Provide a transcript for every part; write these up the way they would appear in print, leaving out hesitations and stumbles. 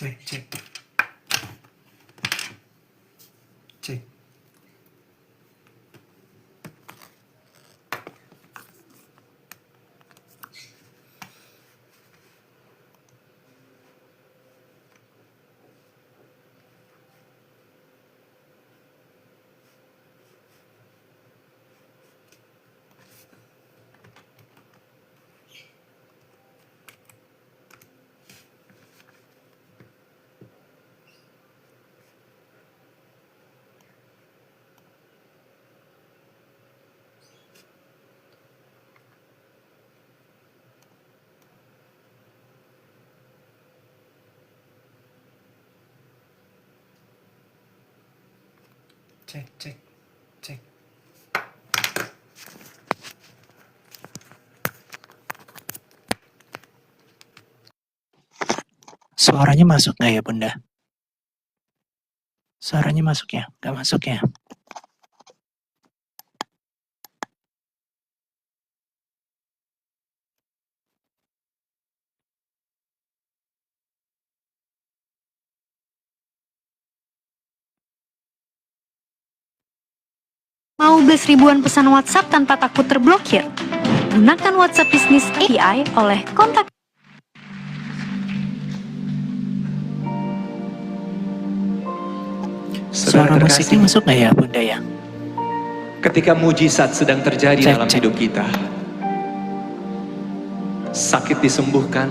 Cek, cek. Cek. Cek, cek, cek. Suaranya masuk nggak ya, Bunda? Suaranya masuk ya? Nggak masuk ya? Mau bus ribuan pesan WhatsApp tanpa takut terblokir? Gunakan WhatsApp Business API oleh kontak. Suara musiknya masuk nggak ya, Bunda ya? Ketika mujizat sedang terjadi Cek, dalam cek. hidup kita, sakit disembuhkan,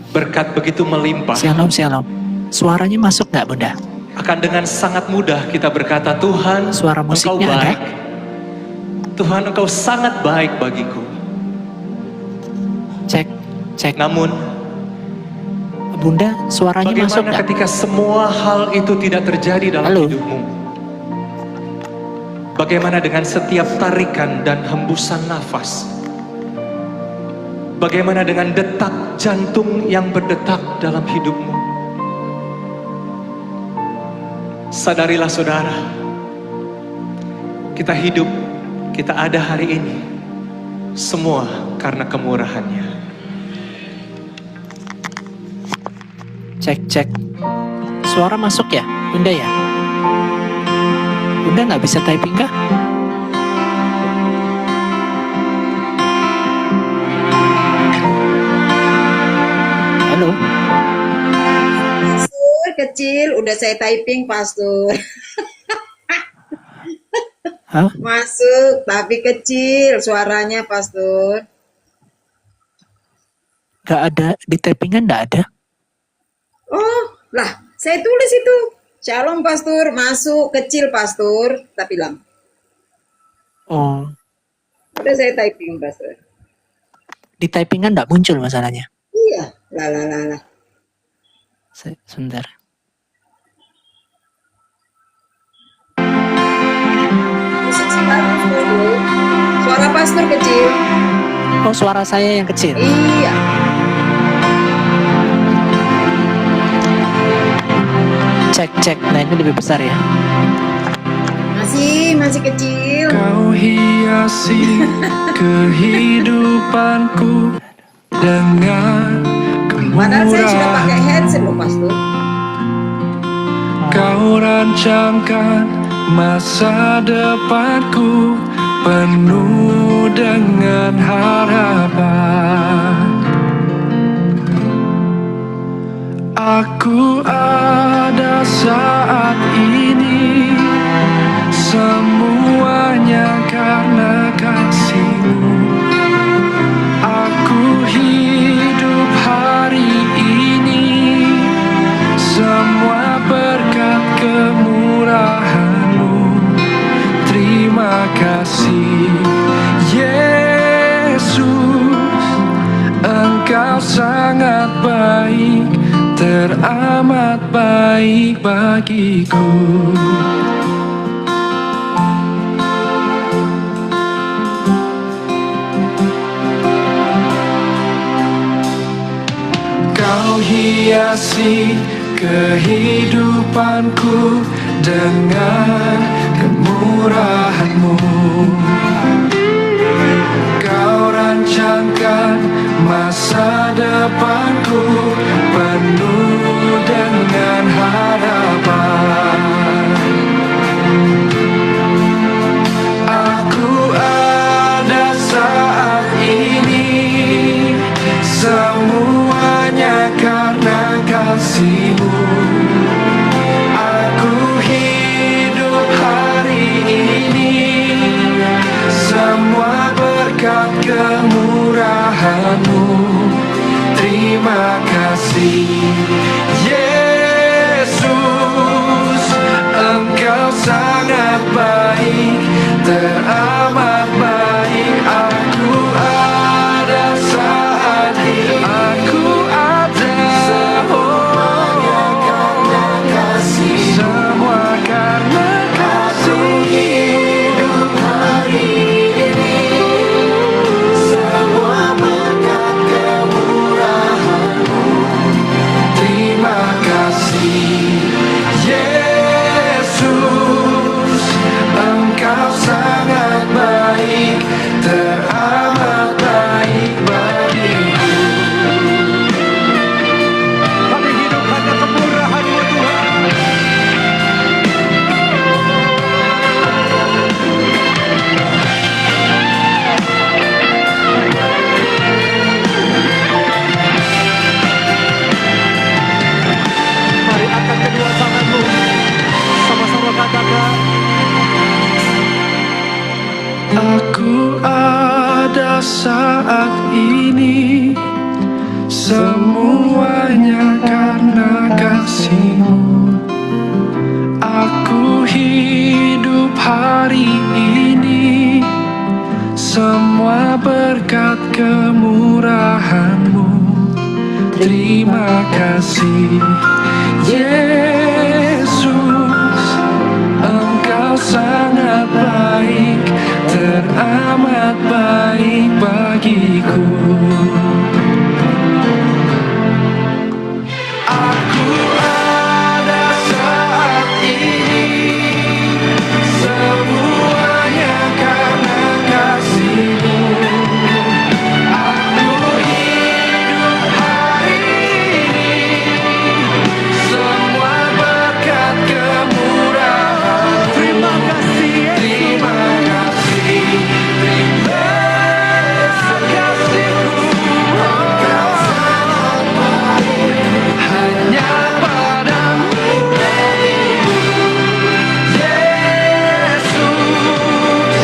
berkat begitu melimpah, Shalom, shalom. Suaranya masuk nggak, Bunda? akan dengan sangat mudah kita berkata, Tuhan, Suara Engkau musiknya ada? baik. Tuhan, Engkau sangat baik bagiku. Cek, cek. Namun, Bunda, suaranya masuk bagaimana nggak? ketika semua hal itu tidak terjadi dalam Halo? hidupmu? Bagaimana dengan setiap tarikan dan hembusan nafas? Bagaimana dengan detak jantung yang berdetak dalam hidupmu? Sadarilah saudara, kita hidup, kita ada hari ini, semua karena kemurahannya. Cek, cek. Suara masuk ya, Bunda ya? Bunda nggak bisa typing kah? Halo? Pastor kecil, udah saya typing, Pastor. Hah? Masuk, tapi kecil suaranya, Pastor. Nggak ada, di typingan nggak ada? Oh, lah, saya tulis itu. Shalom, Pastor. Masuk, kecil, Pastor. Tapi bilang, Oh, udah saya typing, Pastor. di typingan nggak muncul masalahnya. Iya, lah. Sebentar. Musik sih bagus, Pastor. Suara Pastor kecil. Oh, suara saya yang kecil. Iya. Cek, cek. Nah, ini lebih besar ya. Masih kecil. Kau hiasi kehidupanku dengan Padahal saya sudah pakai kemurahan. headset loh, Pastor. Kau rancangkan masa depanku penuh dengan harapan. Aku ada saat ini, semuanya karena kasih-Mu. Aku hidup hari ini, semua berkat kemurahan-Mu. Terima kasih Yesus, Engkau sangat baik, teramat baik bagiku. Kau hiasi kehidupanku dengan kemurahan-Mu. Kau rancangkan masa depanku penuh kasih. Yesus, Engkau sangat baik, teramat baik. Aku ada saat ini, aku ada, semuanya karena kasih, semua karena kasih. Hidup hari ini, semua berkat kemurahan-Mu. Terima kasih, Yesus, Engkau sangat baik, teramat baik bagiku. Kami hidup hanya kemurahan-Mu Tuhan. Mari angkat kedua tanganmu, sama-sama katakan. Aku ada saat ini, semuanya karena kasih-Mu. Aku hidup hari ini, semua berkat kemurahan-Mu. Terima kasih, Yesus, Engkau sangat baik, teramat baik bagiku. Aku ada saat ini, semuanya karena kasih-Mu. Aku hidup hari ini, semua berkat kemurahan. Terima kasih Yesus. Terima kasih, terima kasih-Ku. Engkau sangat baik, hanya padamu Yesus,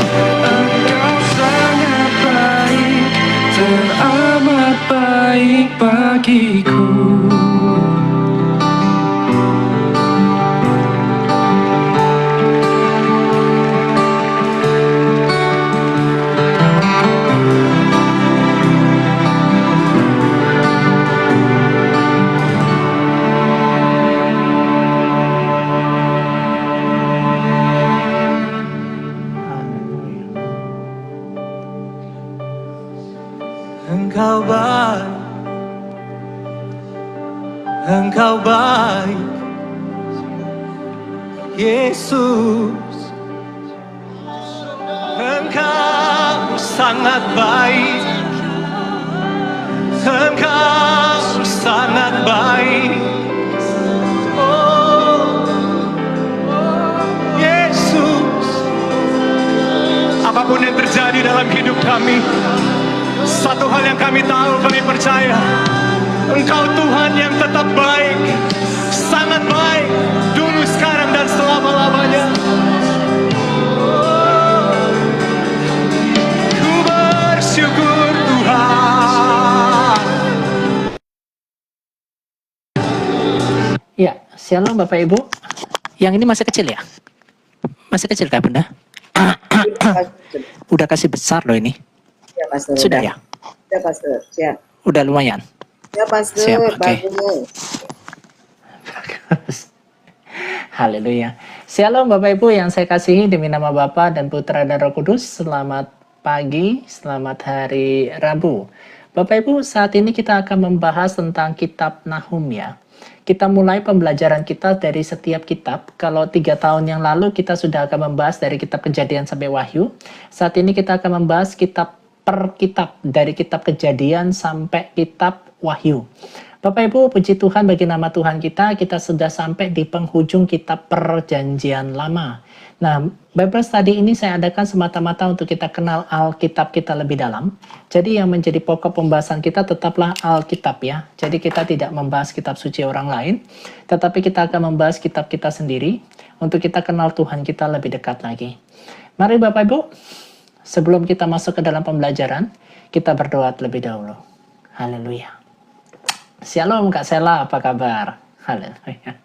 Engkau sangat baik, teramat baik bagiku. Engkau baik, Engkau baik, Yesus. Engkau sangat baik, Engkau sangat baik. Oh, Yesus. Apapun yang terjadi dalam hidup kami, satu hal yang kami tahu, kami percaya, Engkau Tuhan yang tetap baik, sangat baik, dulu, sekarang, dan selama-lamanya. Ku bersyukur Tuhan. Ya, shalom Bapak Ibu. Yang ini masih kecil ya? Masih kecil kah Bunda? Udah kasih besar loh ini. Ya, Pastor. Sudah ya? Ya, Pastor. Siap. Udah lumayan. Ya, Pastor. Siap, oke. Bagus. Haleluya. Shalom Bapak Ibu yang saya kasihi, demi nama Bapa dan Putra dan Roh Kudus. Selamat pagi, selamat hari Rabu. Bapak Ibu, saat ini kita akan membahas tentang kitab Nahum ya. Kita mulai pembelajaran kita dari setiap kitab. Kalau 3 tahun yang lalu kita sudah akan membahas dari kitab Kejadian sampai Wahyu. Saat ini kita akan membahas kitab per kitab, dari kitab Kejadian sampai kitab Wahyu. Bapak Ibu, puji Tuhan bagi nama Tuhan kita sudah sampai di penghujung kitab Perjanjian Lama. Nah, Bible Study ini saya adakan semata-mata untuk kita kenal Alkitab kita lebih dalam. Jadi yang menjadi pokok pembahasan kita tetaplah Alkitab ya. Jadi kita tidak membahas kitab suci orang lain, tetapi kita akan membahas kitab kita sendiri untuk kita kenal Tuhan kita lebih dekat lagi. Mari Bapak Ibu, sebelum kita masuk ke dalam pembelajaran, kita berdoa terlebih dahulu. Haleluya. Shalom Kak Sela, apa kabar? Haleluya.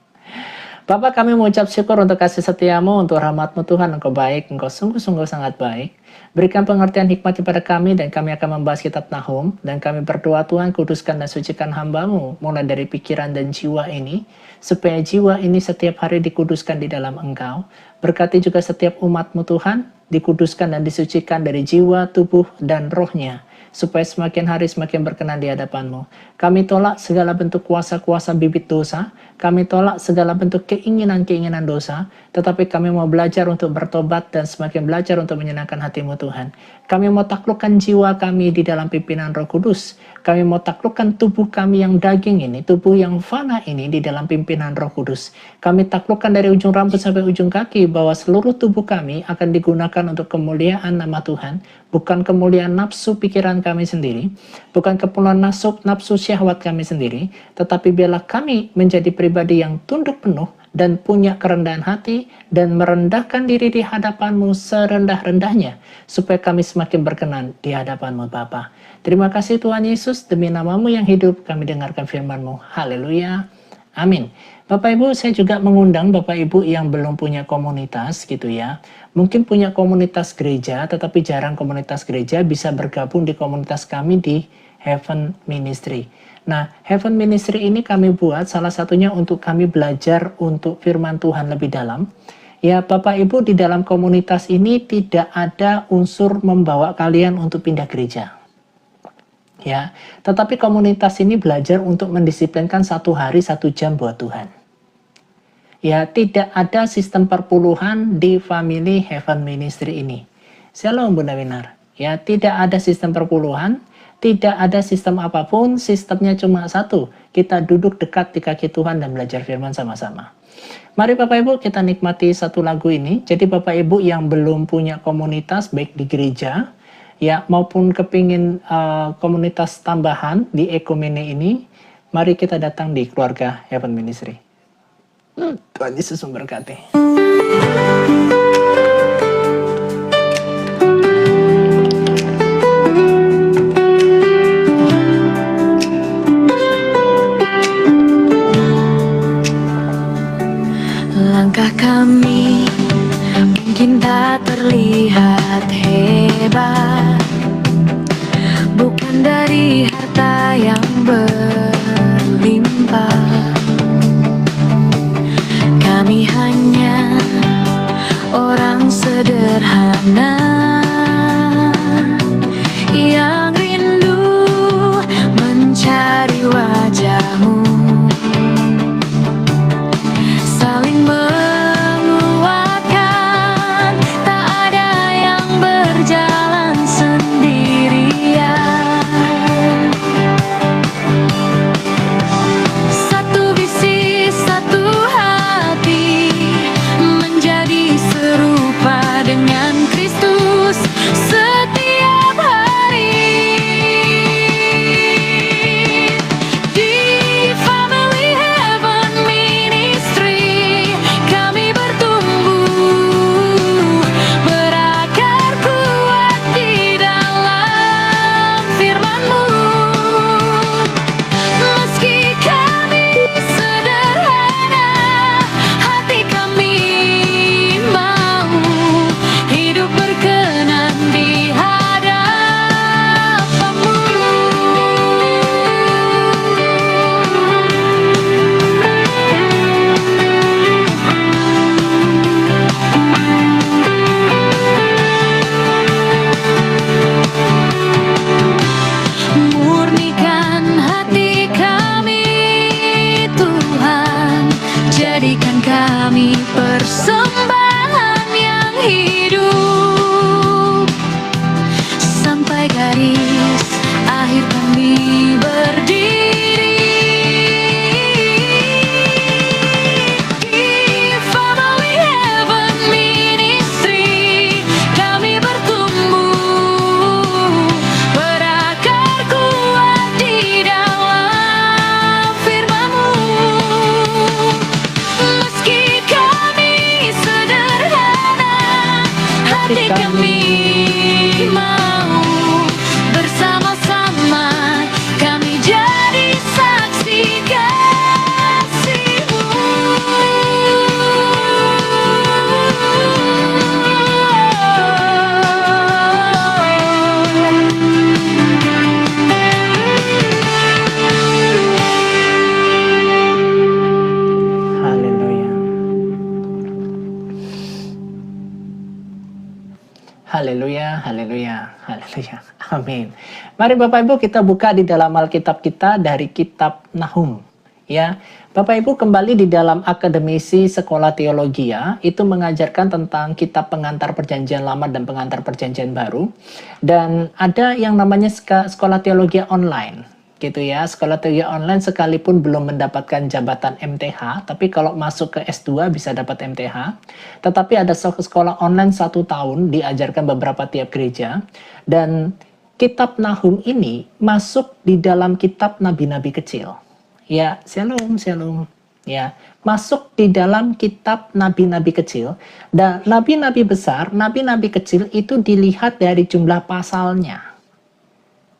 Bapak, kami mengucap syukur untuk kasih setiamu, untuk rahmatmu Tuhan. Engkau baik, engkau sungguh-sungguh sangat baik. Berikan pengertian hikmat kepada kami, dan kami akan membahas kitab Nahum. Dan kami berdoa Tuhan, kuduskan dan sucikan hambamu, mulai dari pikiran dan jiwa ini, supaya jiwa ini setiap hari dikuduskan di dalam Engkau. Berkati juga setiap umatmu Tuhan, dikuduskan dan disucikan dari jiwa, tubuh, dan rohnya, supaya semakin hari semakin berkenan di hadapan-Mu. Kami tolak segala bentuk kuasa-kuasa bibit dosa, kami tolak segala bentuk keinginan-keinginan dosa, tetapi kami mau belajar untuk bertobat dan semakin belajar untuk menyenangkan hati-Mu Tuhan. Kami mau taklukkan jiwa kami di dalam pimpinan Roh Kudus. Kami mau taklukkan tubuh kami yang daging ini, tubuh yang fana ini di dalam pimpinan Roh Kudus. Kami taklukkan dari ujung rambut sampai ujung kaki bahwa seluruh tubuh kami akan digunakan untuk kemuliaan nama Tuhan, bukan kemuliaan nafsu pikiran kami sendiri, bukan kepunuhan nafsu syahwat kami sendiri, tetapi biarlah kami menjadi pribadi yang tunduk penuh dan punya kerendahan hati dan merendahkan diri di hadapan-Mu serendah-rendahnya, supaya kami semakin berkenan di hadapan-Mu Bapa. Terima kasih Tuhan Yesus, demi nama-Mu yang hidup kami dengarkan firman-Mu. Haleluya. Amin. Bapak Ibu, saya juga mengundang Bapak Ibu yang belum punya komunitas gitu ya. Mungkin punya komunitas gereja, tetapi jarang komunitas gereja, bisa bergabung di komunitas kami di Heaven Ministry. Nah, Heaven Ministry ini kami buat salah satunya untuk kami belajar untuk firman Tuhan lebih dalam. Ya, Bapak Ibu, di dalam komunitas ini tidak ada unsur membawa kalian untuk pindah gereja. Ya, tetapi komunitas ini belajar untuk mendisiplinkan 1 hari 1 jam buat Tuhan. Ya, tidak ada sistem perpuluhan di Family Heaven Ministry ini. Shalom Bunda Winar. Ya, tidak ada sistem perpuluhan, tidak ada sistem apapun, sistemnya cuma satu. Kita duduk dekat di kaki Tuhan dan belajar firman sama-sama. Mari Bapak Ibu kita nikmati satu lagu ini. Jadi Bapak Ibu yang belum punya komunitas baik di gereja, ya maupun kepingin komunitas tambahan di Ekumene ini, mari kita datang di keluarga Heaven Ministry. Tuhan Yesus memberkati. Langkah kami mungkin tak terlihat hebat, bukan dari harta yang berlimpah. Kami hanya orang sederhana yang rindu mencari wajah-Mu, saling menguatkan, tak ada yang berjalan sendirian. Satu visi, satu hati, menjadi serupa dengan Kristus setiap hari. Di Family Heaven Ministry kami bertumbuh, berakar kuat di dalam firman-Mu. Meski kami sederhana, hati kami mau hidup berkenan di hadapan-Mu. Murnikan hati kami Tuhan, jadikan kami persembahan yang hidup, sampai garis akhir kami berdiri. Di Family Heaven Ministry kami bertumbuh, berakar kuat di dalam firman-Mu. Meski kami sederhana, hati kami mau bersama-sama, kami jadi saksi haleluya, haleluya, amin. Mari Bapak Ibu kita buka di dalam Alkitab kita dari kitab Nahum. Ya, Bapak Ibu kembali di dalam akademisi sekolah teologi ya, itu mengajarkan tentang kitab pengantar perjanjian lama dan pengantar perjanjian baru. Dan ada yang namanya sekolah teologi online. Gitu ya, sekolah teologi online sekalipun belum mendapatkan jabatan MTH, tapi kalau masuk ke S2 bisa dapat MTH. Tetapi ada sekolah online 1 tahun, diajarkan beberapa tiap gereja, dan kitab Nahum ini masuk di dalam kitab nabi-nabi kecil. Ya, shalom, shalom. Ya, masuk di dalam kitab nabi-nabi kecil, dan nabi-nabi besar, nabi-nabi kecil itu dilihat dari jumlah pasalnya.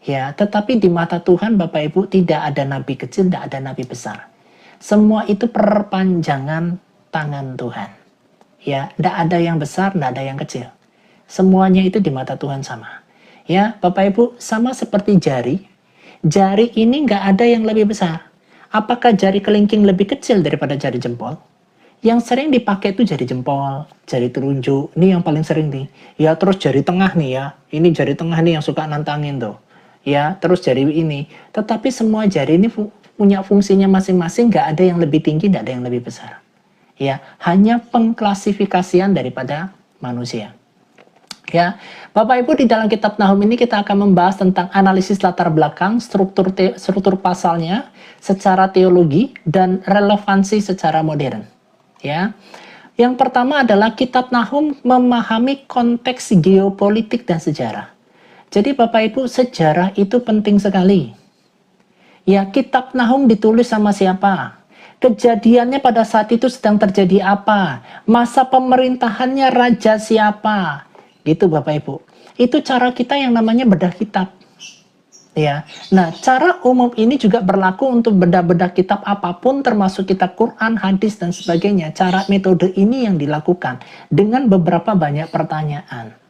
Ya, tetapi di mata Tuhan Bapak Ibu tidak ada nabi kecil, tidak ada nabi besar. Semua itu perpanjangan tangan Tuhan. Ya, tidak ada yang besar, tidak ada yang kecil. Semuanya itu di mata Tuhan sama. Ya, Bapak Ibu sama seperti jari. Jari ini nggak ada yang lebih besar. Apakah jari kelingking lebih kecil daripada jari jempol? Yang sering dipakai itu jari jempol, jari telunjuk. Ini yang paling sering nih. Ya, terus jari tengah nih ya. Ini jari tengah nih yang suka nantangin tuh. Ya, terus jari ini. Tetapi semua jari ini punya fungsinya masing-masing, nggak ada yang lebih tinggi, nggak ada yang lebih besar. Ya, hanya pengklasifikasian daripada manusia. Ya, Bapak Ibu di dalam kitab Nahum ini kita akan membahas tentang analisis latar belakang, struktur pasalnya, secara teologi dan relevansi secara modern. Ya. Yang pertama adalah kitab Nahum memahami konteks geopolitik dan sejarah. Jadi Bapak Ibu, sejarah itu penting sekali. Ya, kitab Nahum ditulis sama siapa? Kejadiannya pada saat itu sedang terjadi apa? Masa pemerintahannya raja siapa? Gitu Bapak Ibu. Itu cara kita yang namanya bedah kitab. Ya. Nah, cara umum ini juga berlaku untuk bedah-bedah kitab apapun termasuk kitab Quran, hadis dan sebagainya. Cara metode ini yang dilakukan dengan beberapa banyak pertanyaan.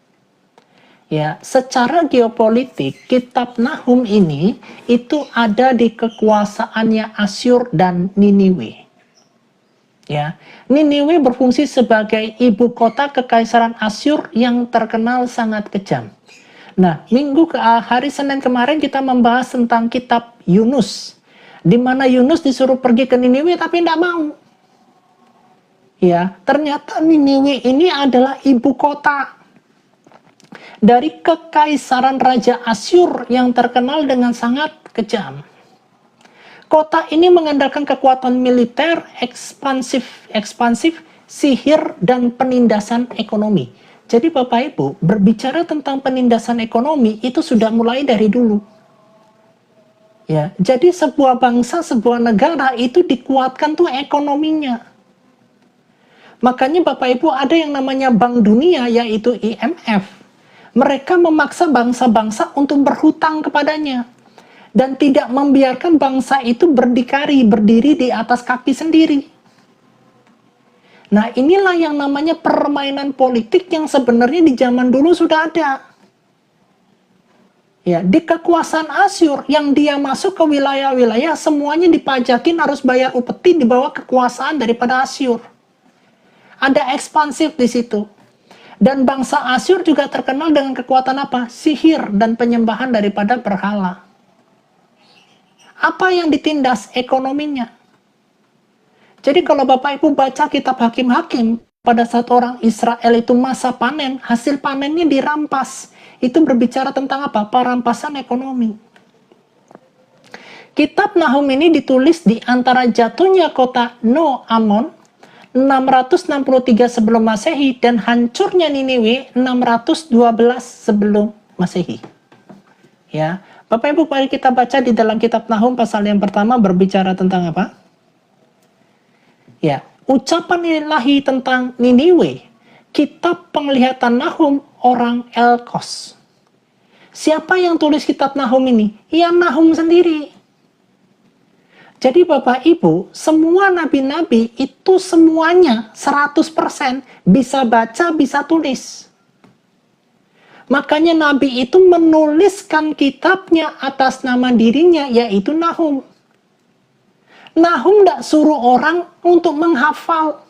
Ya, secara geopolitik, kitab Nahum ini itu ada di kekuasaannya Asyur dan Niniwe. Ya, Niniwe berfungsi sebagai ibu kota kekaisaran Asyur yang terkenal sangat kejam. Nah, hari Senin kemarin kita membahas tentang kitab Yunus, di mana Yunus disuruh pergi ke Niniwe tapi tidak mau. Ya, ternyata Niniwe ini adalah ibu kota dari kekaisaran Raja Asyur yang terkenal dengan sangat kejam. Kota ini mengandalkan kekuatan militer, ekspansif, sihir, dan penindasan ekonomi. Jadi Bapak Ibu, berbicara tentang penindasan ekonomi itu sudah mulai dari dulu. Ya, jadi sebuah bangsa, sebuah negara itu dikuatkan tuh ekonominya. Makanya Bapak Ibu ada yang namanya Bank Dunia yaitu IMF. Mereka memaksa bangsa-bangsa untuk berhutang kepadanya. Dan tidak membiarkan bangsa itu berdiri di atas kaki sendiri. Nah, inilah yang namanya permainan politik yang sebenarnya di zaman dulu sudah ada. Ya, di kekuasaan Asyur yang dia masuk ke wilayah-wilayah semuanya dipajakin harus bayar upeti di bawah kekuasaan daripada Asyur. Ada ekspansif di situ. Dan bangsa Asyur juga terkenal dengan kekuatan apa? Sihir dan penyembahan daripada berhala. Apa yang ditindas? Ekonominya. Jadi kalau Bapak Ibu baca kitab Hakim-Hakim, pada saat orang Israel itu masa panen, hasil panennya dirampas. Itu berbicara tentang apa? Perampasan ekonomi. Kitab Nahum ini ditulis di antara jatuhnya kota No Amon 663 sebelum Masehi dan hancurnya Niniwe 612 sebelum Masehi. Ya, Bapak Ibu mari kita baca di dalam kitab Nahum pasal yang pertama berbicara tentang apa? Ya, ucapan ilahi tentang Niniwe, kitab penglihatan Nahum orang Elkos. Siapa yang tulis kitab Nahum ini? Ya, Nahum sendiri. Jadi Bapak Ibu, semua nabi-nabi itu semuanya 100% bisa baca, bisa tulis. Makanya nabi itu menuliskan kitabnya atas nama dirinya, yaitu Nahum. Nahum tidak suruh orang untuk menghafal.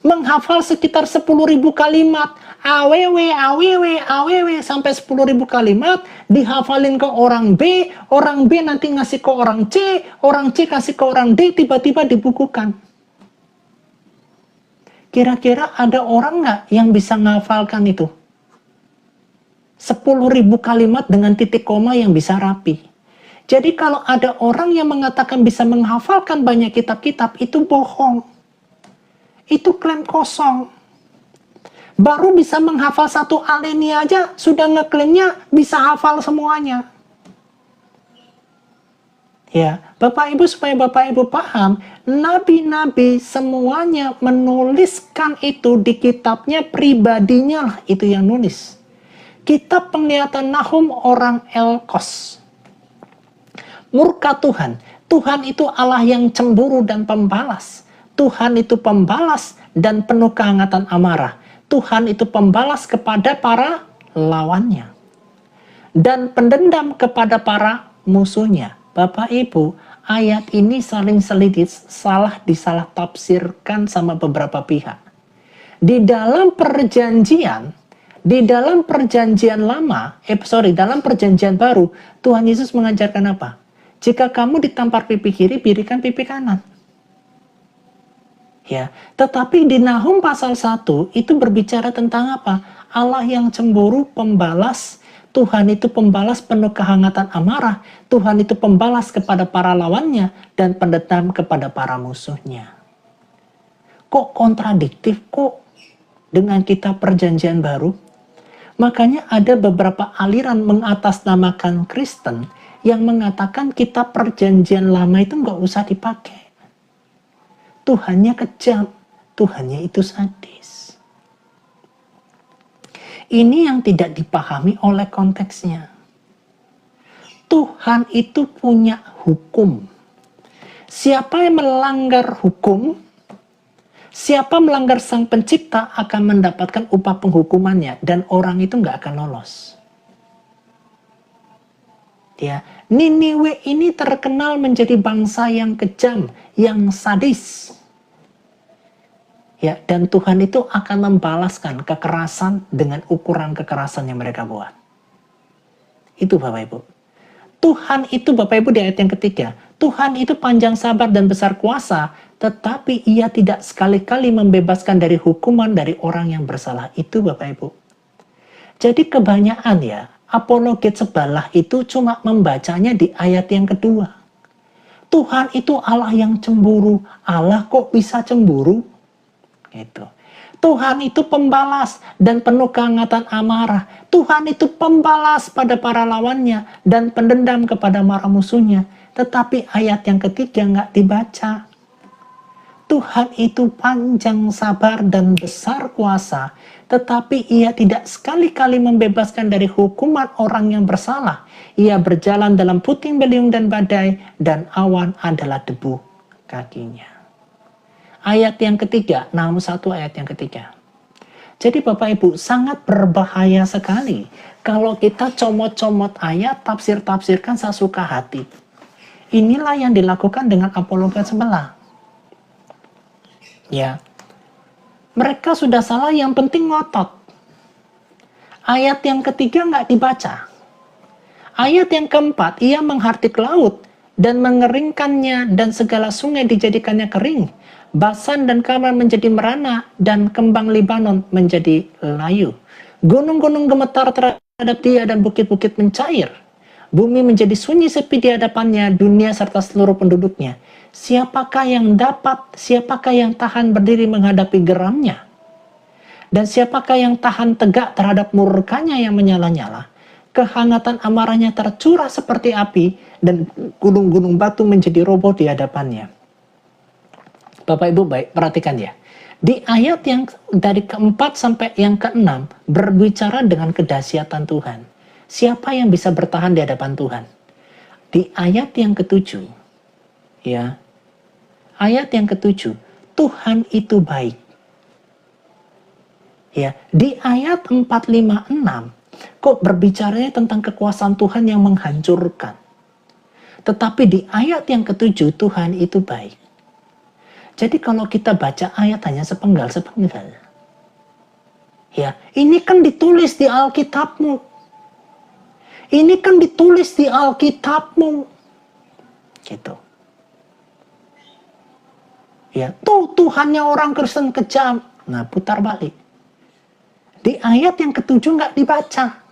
menghafal sekitar 10.000 kalimat, aww, aww, sampai 10.000 kalimat, dihafalin ke orang B nanti ngasih ke orang C kasih ke orang D, tiba-tiba dibukukan. Kira-kira ada orang nggak yang bisa menghafalkan itu? 10.000 kalimat dengan titik koma yang bisa rapi. Jadi kalau ada orang yang mengatakan bisa menghafalkan banyak kitab-kitab, itu bohong. Itu klaim kosong. Baru bisa menghafal satu aleni aja, sudah ngeklaimnya bisa hafal semuanya. Ya, Bapak Ibu, supaya Bapak Ibu paham, nabi-nabi semuanya menuliskan itu di kitabnya pribadinya lah, itu yang nulis. Kitab Penglihatan Nahum orang Elkos. Murka Tuhan. Tuhan itu Allah yang cemburu dan pembalas. Tuhan itu pembalas dan penuh kehangatan amarah. Tuhan itu pembalas kepada para lawannya. Dan pendendam kepada para musuhnya. Bapak Ibu, ayat ini saling selidit, disalah tafsirkan sama beberapa pihak. Di dalam perjanjian lama, dalam perjanjian baru, Tuhan Yesus mengajarkan apa? Jika kamu ditampar pipi kiri, birikan pipi kanan. Ya, tetapi di Nahum pasal 1 itu berbicara tentang apa? Allah yang cemburu, pembalas. Tuhan itu pembalas penuh kehangatan amarah. Tuhan itu pembalas kepada para lawannya dan pendendam kepada para musuhnya. Kok kontradiktif kok dengan kitab perjanjian baru? Makanya ada beberapa aliran mengatasnamakan Kristen yang mengatakan kitab perjanjian lama itu nggak usah dipakai. Tuhannya kejam, Tuhannya itu sadis. Ini yang tidak dipahami oleh konteksnya. Tuhan itu punya hukum. Siapa yang melanggar hukum, siapa melanggar Sang Pencipta akan mendapatkan upah penghukumannya, dan orang itu nggak akan lolos. Ya, Niniwe ini terkenal menjadi bangsa yang kejam, yang sadis. Ya, dan Tuhan itu akan membalaskan kekerasan dengan ukuran kekerasan yang mereka buat. Itu Bapak Ibu. Tuhan itu Bapak Ibu di ayat yang ketiga. Tuhan itu panjang sabar dan besar kuasa, tetapi ia tidak sekali-kali membebaskan dari hukuman dari orang yang bersalah. Itu Bapak Ibu. Jadi kebanyakan ya, apologet sebelah itu cuma membacanya di ayat yang kedua. Tuhan itu Allah yang cemburu. Allah kok bisa cemburu? Itu. Tuhan itu pembalas dan penuh kehangatan amarah. Tuhan itu pembalas pada para lawannya dan pendendam kepada para musuhnya. Tetapi ayat yang ketiga nggak dibaca. Tuhan itu panjang sabar dan besar kuasa, tetapi ia tidak sekali-kali membebaskan dari hukuman orang yang bersalah. Ia berjalan dalam puting beliung dan badai, dan awan adalah debu kakinya. Ayat yang ketiga, Nahum 1 ayat yang ketiga. Jadi Bapak Ibu, sangat berbahaya sekali kalau kita comot-comot ayat, tafsir-tafsirkan sesuka hati. Inilah yang dilakukan dengan apologet sebelah. Ya, mereka sudah salah, yang penting ngotot. Ayat yang ketiga nggak dibaca. Ayat yang keempat, ia menghardik laut dan mengeringkannya, dan segala sungai dijadikannya kering. Basan dan Karmel menjadi merana, dan kembang Libanon menjadi layu. Gunung-gunung gemetar terhadap dia, dan bukit-bukit mencair. Bumi menjadi sunyi sepi di hadapannya, dunia serta seluruh penduduknya. Siapakah yang tahan berdiri menghadapi geramnya? Dan siapakah yang tahan tegak terhadap murkanya yang menyala-nyala? Kehangatan amarahnya tercurah seperti api, dan gunung-gunung batu menjadi roboh di hadapannya. Bapak Ibu baik, perhatikan ya. Di ayat yang dari keempat sampai yang keenam berbicara dengan kedahsyatan Tuhan. Siapa yang bisa bertahan di hadapan Tuhan? Di ayat yang ketujuh, ya, ayat yang ketujuh, Tuhan itu baik. Ya, di ayat 4, 5, 6, kok berbicaranya tentang kekuasaan Tuhan yang menghancurkan. Tetapi di ayat yang ketujuh, Tuhan itu baik. Jadi kalau kita baca ayat hanya sepenggal-sepenggal, ya, ini kan ditulis di Alkitabmu. Ini kan ditulis di Alkitabmu. Gitu. Ya, tuh Tuhannya orang Kristen kejam. Nah, putar balik. Di ayat yang ketujuh nggak dibaca.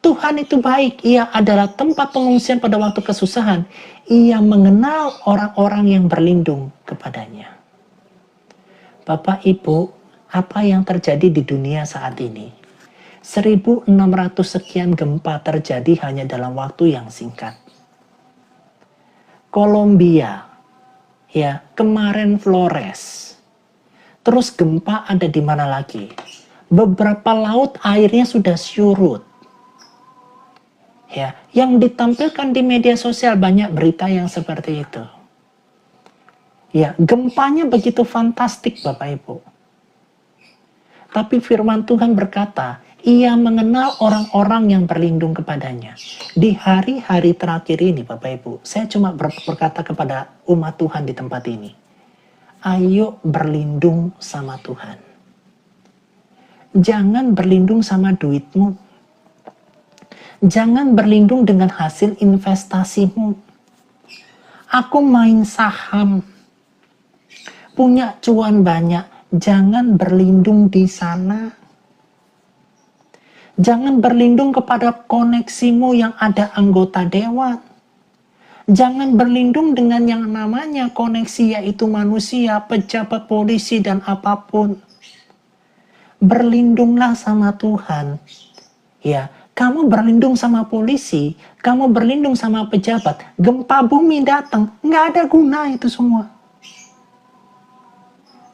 Tuhan itu baik. Ia adalah tempat pengungsian pada waktu kesusahan. Ia mengenal orang-orang yang berlindung kepadanya. Bapak, Ibu, apa yang terjadi di dunia saat ini? 1.600 sekian gempa terjadi hanya dalam waktu yang singkat. Kolombia, ya, kemarin Flores. Terus gempa ada di mana lagi? Beberapa laut airnya sudah surut. Ya, yang ditampilkan di media sosial banyak berita yang seperti itu. Ya, gempanya begitu fantastik Bapak Ibu. Tapi firman Tuhan berkata, ia mengenal orang-orang yang berlindung kepadanya. Di hari-hari terakhir ini Bapak Ibu, saya cuma berkata kepada umat Tuhan di tempat ini, ayo berlindung sama Tuhan. Jangan berlindung sama duitmu. Jangan berlindung dengan hasil investasimu. Aku main saham, punya cuan banyak. Jangan berlindung di sana. Jangan berlindung kepada koneksimu yang ada anggota dewan. Jangan berlindung dengan yang namanya koneksi, yaitu manusia, pejabat polisi, dan apapun. Berlindunglah sama Tuhan. Ya, kamu berlindung sama polisi, kamu berlindung sama pejabat, gempa bumi datang, nggak ada guna itu semua.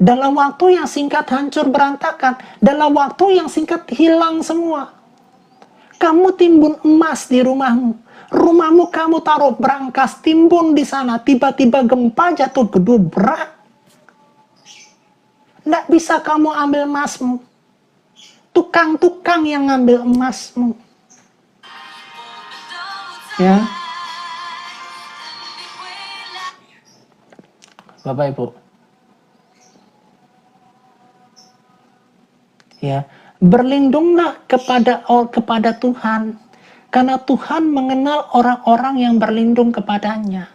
Dalam waktu yang singkat hancur berantakan. Dalam waktu yang singkat hilang semua. Kamu timbun emas di rumahmu. Rumahmu kamu taruh berangkas, timbun di sana. Tiba-tiba gempa jatuh gedubrak. Nggak bisa kamu ambil emasmu. Tukang-tukang yang ngambil emasmu. Ya. Bapak Ibu. Ya, berlindunglah kepada Tuhan, karena Tuhan mengenal orang-orang yang berlindung kepadanya.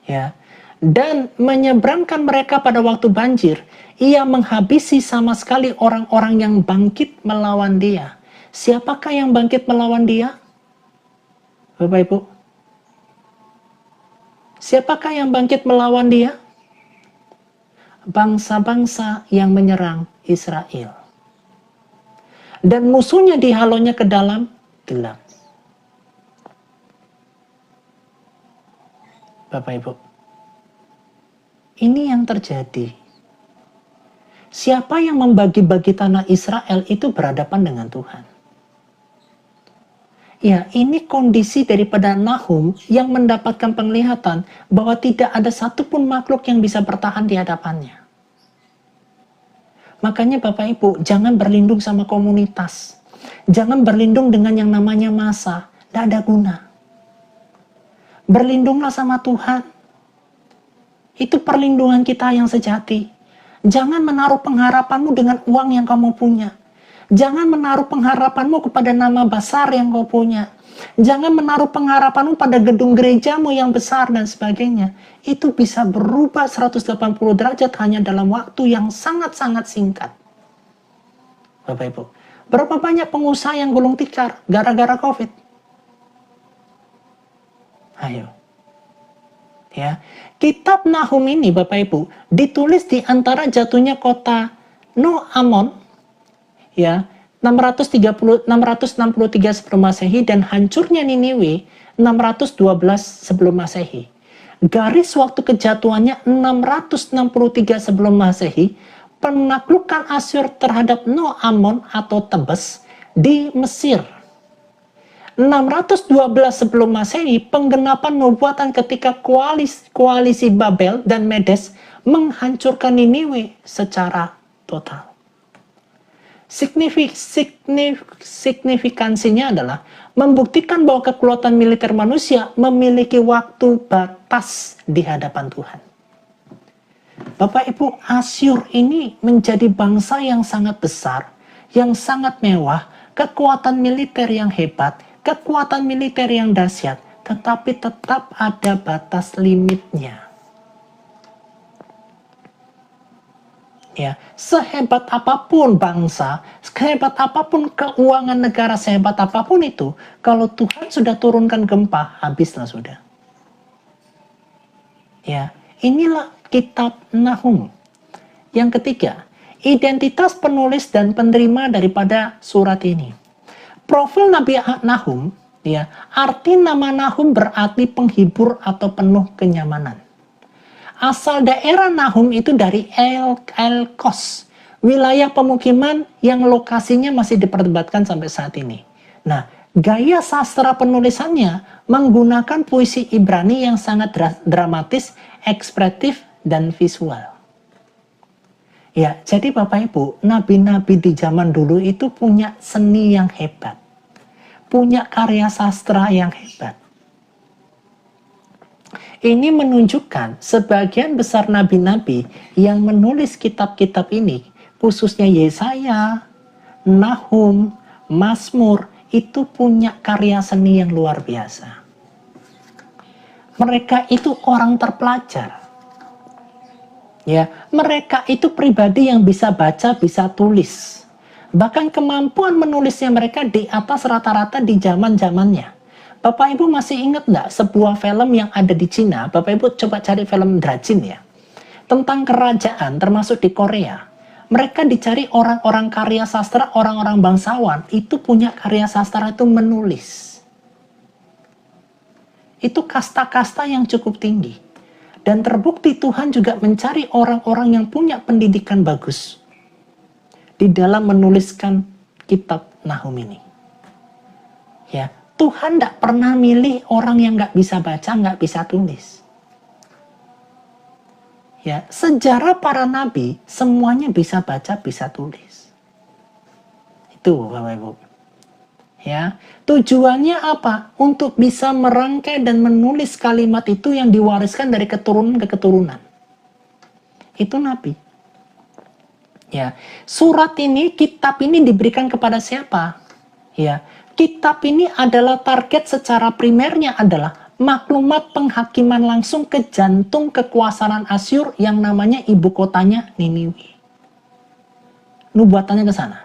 Ya, dan menyeberangkan mereka pada waktu banjir. Ia menghabisi sama sekali orang-orang yang bangkit melawan dia. Siapakah yang bangkit melawan dia? Bapak Ibu, siapakah yang bangkit melawan dia? Bangsa-bangsa yang menyerang Israel. Dan musuhnya dihalaunya ke dalam gelap. Bapak Ibu, ini yang terjadi. Siapa yang membagi-bagi tanah Israel itu berhadapan dengan Tuhan. Ya, ini kondisi daripada Nahum yang mendapatkan penglihatan bahwa tidak ada satupun makhluk yang bisa bertahan di hadapannya. Makanya Bapak Ibu, jangan berlindung sama komunitas. Jangan berlindung dengan yang namanya massa. Tidak ada guna. Berlindunglah sama Tuhan. Itu perlindungan kita yang sejati. Jangan menaruh pengharapanmu dengan uang yang kamu punya. Jangan menaruh pengharapanmu kepada nama besar yang kau punya. Jangan menaruh pengharapanmu pada gedung gerejamu yang besar dan sebagainya. Itu bisa berubah 180 derajat hanya dalam waktu yang sangat-sangat singkat. Bapak Ibu, berapa banyak pengusaha yang gulung tikar gara-gara COVID? Ayo. Ya, kitab Nahum ini Bapak Ibu ditulis di antara jatuhnya kota No-Amon, ya, 663 sebelum Masehi dan hancurnya Niniwe 612 sebelum Masehi. Garis waktu kejatuhannya 663 sebelum Masehi, penaklukan Asyur terhadap No-Amon atau Tebes di Mesir. 612 sebelum Masehi, penggenapan nubuatan ketika koalisi Babel dan Medes menghancurkan Niniwe secara total. Signifikansinya adalah membuktikan bahwa kekuatan militer manusia memiliki waktu batas di hadapan Tuhan. Bapak Ibu, Asyur ini menjadi bangsa yang sangat besar, yang sangat mewah, kekuatan militer yang hebat, kekuatan militer yang dahsyat, tetapi tetap ada batas limitnya. Ya, sehebat apapun bangsa, sehebat apapun keuangan negara, sehebat apapun itu, kalau Tuhan sudah turunkan gempa, habislah sudah. Ya, inilah kitab Nahum. Yang ketiga, identitas penulis dan penerima daripada surat ini. Profil Nabi Nahum, ya, arti nama Nahum berarti penghibur atau penuh kenyamanan. Asal daerah Nahum itu dari Elkos, wilayah pemukiman yang lokasinya masih diperdebatkan sampai saat ini. Nah, gaya sastra penulisannya menggunakan puisi Ibrani yang sangat dramatis, ekspresif, dan visual. Ya, jadi Bapak Ibu, nabi-nabi di zaman dulu itu punya seni yang hebat, punya karya sastra yang hebat. Ini menunjukkan sebagian besar nabi-nabi yang menulis kitab-kitab ini, khususnya Yesaya, Nahum, Mazmur, itu punya karya seni yang luar biasa. Mereka itu orang terpelajar. Ya, mereka itu pribadi yang bisa baca, bisa tulis. Bahkan kemampuan menulisnya mereka di atas rata-rata di zaman-zamannya. Bapak Ibu masih ingat nggak sebuah film yang ada di Cina? Bapak Ibu coba cari film Drajin ya. Tentang kerajaan termasuk di Korea. Mereka dicari orang-orang karya sastra, orang-orang bangsawan. Itu punya karya sastra itu menulis. Itu kasta-kasta yang cukup tinggi. Dan terbukti Tuhan juga mencari orang-orang yang punya pendidikan bagus. Di dalam menuliskan kitab Nahum ini. Ya. Tuhan tidak pernah milih orang yang nggak bisa baca, nggak bisa tulis. Ya, sejarah para nabi semuanya bisa baca, bisa tulis. Itu Bapak Ibu. Ya, tujuannya apa? Untuk bisa merangkai dan menulis kalimat itu yang diwariskan dari keturunan ke keturunan. Itu nabi. Ya, surat ini, kitab ini diberikan kepada siapa? Ya. Kitab ini adalah target secara primernya adalah maklumat penghakiman langsung ke jantung kekuasaan Asyur yang namanya ibu kotanya Niniwe. Nubuatannya ke sana.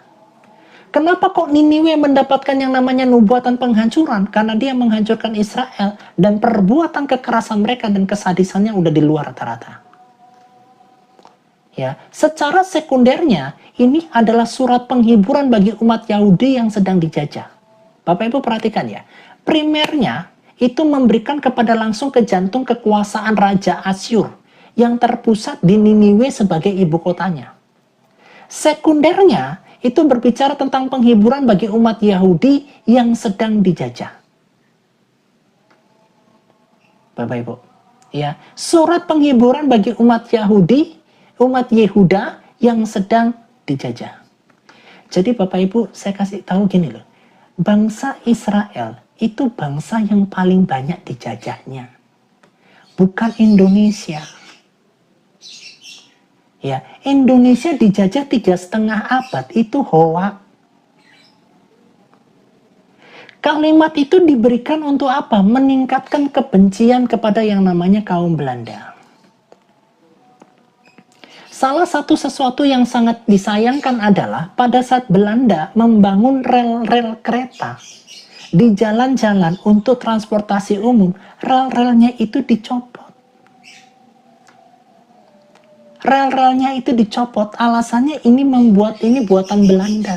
Kenapa kok Niniwe mendapatkan yang namanya nubuatan penghancuran? Karena dia menghancurkan Israel dan perbuatan kekerasan mereka dan kesadisannya udah di luar rata-rata. Ya, secara sekundernya ini adalah surat penghiburan bagi umat Yahudi yang sedang dijajah. Bapak Ibu perhatikan ya, primernya itu memberikan kepada langsung ke jantung kekuasaan Raja Asyur yang terpusat di Niniwe sebagai ibu kotanya. Sekundernya itu berbicara tentang penghiburan bagi umat Yahudi yang sedang dijajah. Bapak Ibu, ya, surat penghiburan bagi umat Yahudi, umat Yehuda yang sedang dijajah. Jadi Bapak Ibu, saya kasih tahu gini loh. Bangsa Israel itu bangsa yang paling banyak dijajahnya. Bukan Indonesia. Ya, Indonesia dijajah 3,5 abad, itu hoak. Kalimat itu diberikan untuk apa? Meningkatkan kebencian kepada yang namanya kaum Belanda. Salah satu sesuatu yang sangat disayangkan adalah pada saat Belanda membangun rel-rel kereta di jalan-jalan untuk transportasi umum, rel-relnya itu dicopot. Rel-relnya itu dicopot, alasannya ini buatan Belanda.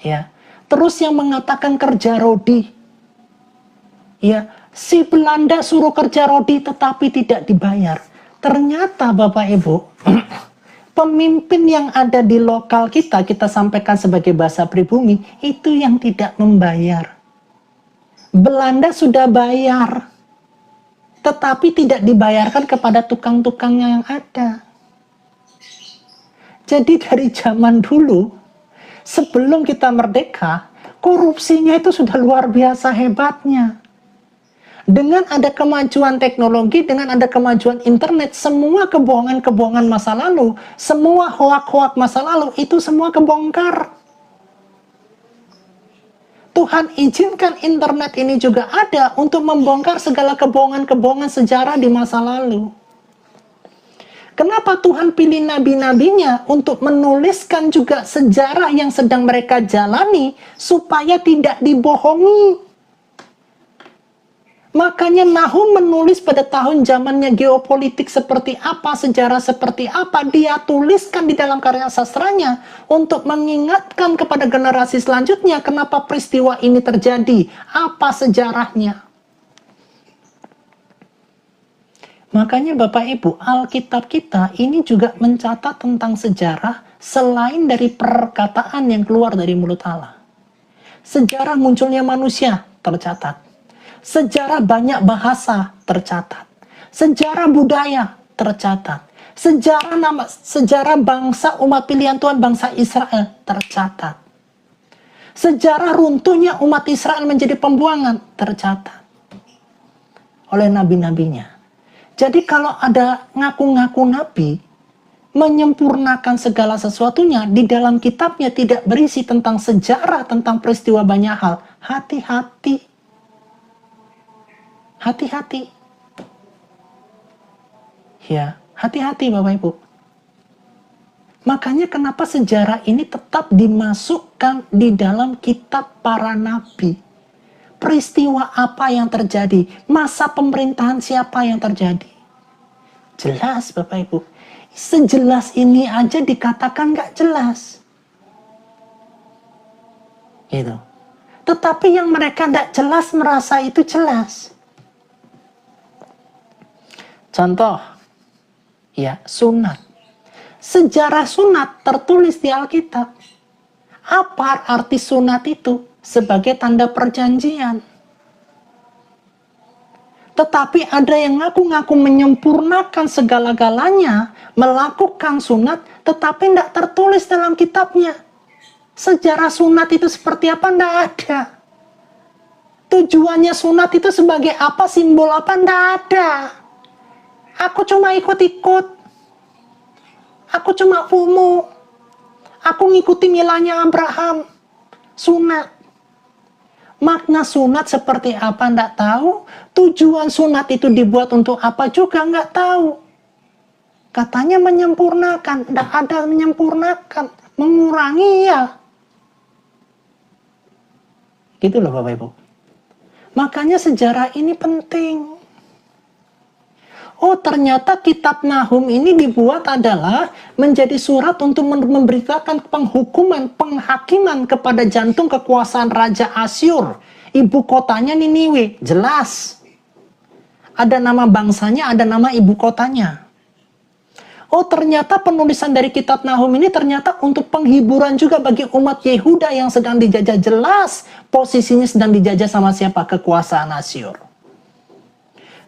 Ya, terus yang mengatakan kerja rodi, ya, si Belanda suruh kerja rodi tetapi tidak dibayar. Ternyata Bapak Ibu, pemimpin yang ada di lokal kita sampaikan sebagai bahasa pribumi, itu yang tidak membayar. Belanda sudah bayar, tetapi tidak dibayarkan kepada tukang-tukangnya yang ada. Jadi dari zaman dulu, sebelum kita merdeka, korupsinya itu sudah luar biasa hebatnya. Dengan ada kemajuan teknologi, dengan ada kemajuan internet, semua kebohongan-kebohongan masa lalu, semua hoak-hoak masa lalu, itu semua kebongkar. Tuhan izinkan internet ini juga ada untuk membongkar segala kebohongan-kebohongan sejarah di masa lalu. Kenapa Tuhan pilih nabi-nabinya untuk menuliskan juga sejarah yang sedang mereka jalani supaya tidak dibohongi? Makanya Nahum menulis pada tahun zamannya geopolitik seperti apa, sejarah seperti apa, dia tuliskan di dalam karya sastranya untuk mengingatkan kepada generasi selanjutnya kenapa peristiwa ini terjadi, apa sejarahnya. Makanya Bapak Ibu, Alkitab kita ini juga mencatat tentang sejarah selain dari perkataan yang keluar dari mulut Allah. Sejarah munculnya manusia tercatat. Sejarah banyak bahasa tercatat. Sejarah budaya tercatat. Sejarah bangsa umat pilihan Tuhan, bangsa Israel tercatat. Sejarah runtuhnya umat Israel menjadi pembuangan tercatat oleh nabi-nabinya. Jadi kalau ada ngaku-ngaku nabi menyempurnakan segala sesuatunya, di dalam kitabnya tidak berisi tentang sejarah, tentang peristiwa banyak hal, hati-hati. Hati-hati. Ya, hati-hati Bapak Ibu. Makanya kenapa sejarah ini tetap dimasukkan di dalam kitab para nabi. Peristiwa apa yang terjadi, masa pemerintahan siapa yang terjadi. Jelas Bapak Ibu. Sejelas ini aja dikatakan gak jelas. Gitu. Tetapi yang mereka gak jelas merasa itu jelas. Contoh, ya, sunat. Sejarah sunat tertulis di Alkitab. Apa arti sunat itu? Sebagai tanda perjanjian. Tetapi ada yang ngaku-ngaku menyempurnakan segala-galanya, melakukan sunat, tetapi tidak tertulis dalam kitabnya. Sejarah sunat itu seperti apa? Tidak ada. Tujuannya sunat itu sebagai apa? Simbol apa? Tidak ada. Aku cuma ikut-ikut. Aku cuma FOMO. Aku ngikuti milanya Abraham. Sunat. Makna sunat seperti apa enggak tahu. Tujuan sunat itu dibuat untuk apa juga enggak tahu. Katanya menyempurnakan. Enggak ada menyempurnakan. Mengurangi ya. Gitu loh Bapak Ibu. Makanya sejarah ini penting. Oh ternyata kitab Nahum ini dibuat adalah menjadi surat untuk memberitakan penghukuman, penghakiman kepada jantung kekuasaan Raja Asyur. Ibu kotanya Niniwe, jelas. Ada nama bangsanya, ada nama ibu kotanya. Oh ternyata penulisan dari kitab Nahum ini ternyata untuk penghiburan juga bagi umat Yehuda yang sedang dijajah, jelas. Posisinya sedang dijajah sama siapa? Kekuasaan Asyur.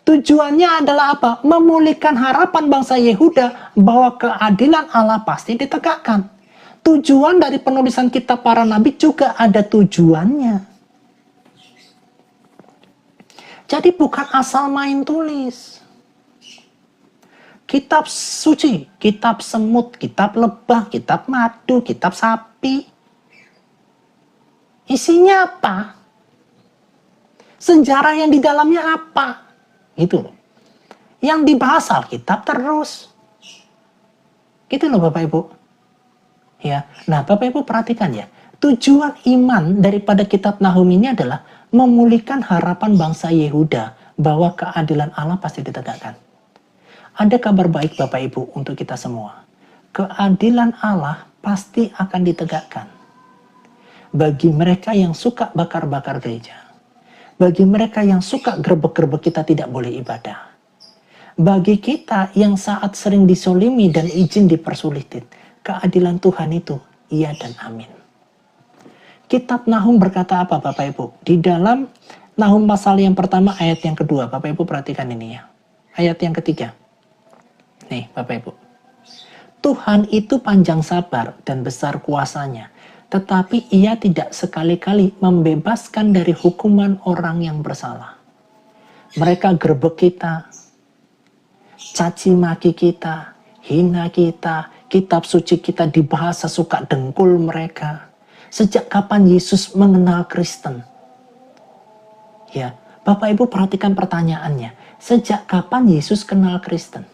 Tujuannya adalah apa? Memulihkan harapan bangsa Yehuda bahwa keadilan Allah pasti ditegakkan. Tujuan dari penulisan kitab para nabi juga ada tujuannya. Jadi bukan asal main tulis. Kitab suci, kitab semut, kitab lebah, kitab madu, kitab sapi. Isinya apa? Sejarah yang di dalamnya apa? Gitu loh. Yang dibahas Alkitab terus. Gitu loh Bapak Ibu. Ya. Nah Bapak Ibu perhatikan ya. Tujuan iman daripada kitab Nahum ini adalah memulihkan harapan bangsa Yehuda bahwa keadilan Allah pasti ditegakkan. Ada kabar baik Bapak Ibu untuk kita semua. Keadilan Allah pasti akan ditegakkan. Bagi mereka yang suka bakar-bakar gereja. Bagi mereka yang suka gerbek-gerbek kita tidak boleh ibadah. Bagi kita yang saat sering disolimi dan izin dipersulitin, keadilan Tuhan itu iya dan amin. Kitab Nahum berkata apa Bapak Ibu? Di dalam Nahum pasal yang pertama ayat yang kedua, Bapak Ibu perhatikan ini ya. Ayat yang ketiga. Nih Bapak Ibu. Tuhan itu panjang sabar dan besar kuasanya. Tetapi ia tidak sekali-kali membebaskan dari hukuman orang yang bersalah. Mereka gerbek kita, caci maki kita, hina kita, kitab suci kita dibahas sesuka dengkul mereka. Sejak kapan Yesus mengenal Kristen? Ya, Bapak Ibu perhatikan pertanyaannya. Sejak kapan Yesus kenal Kristen?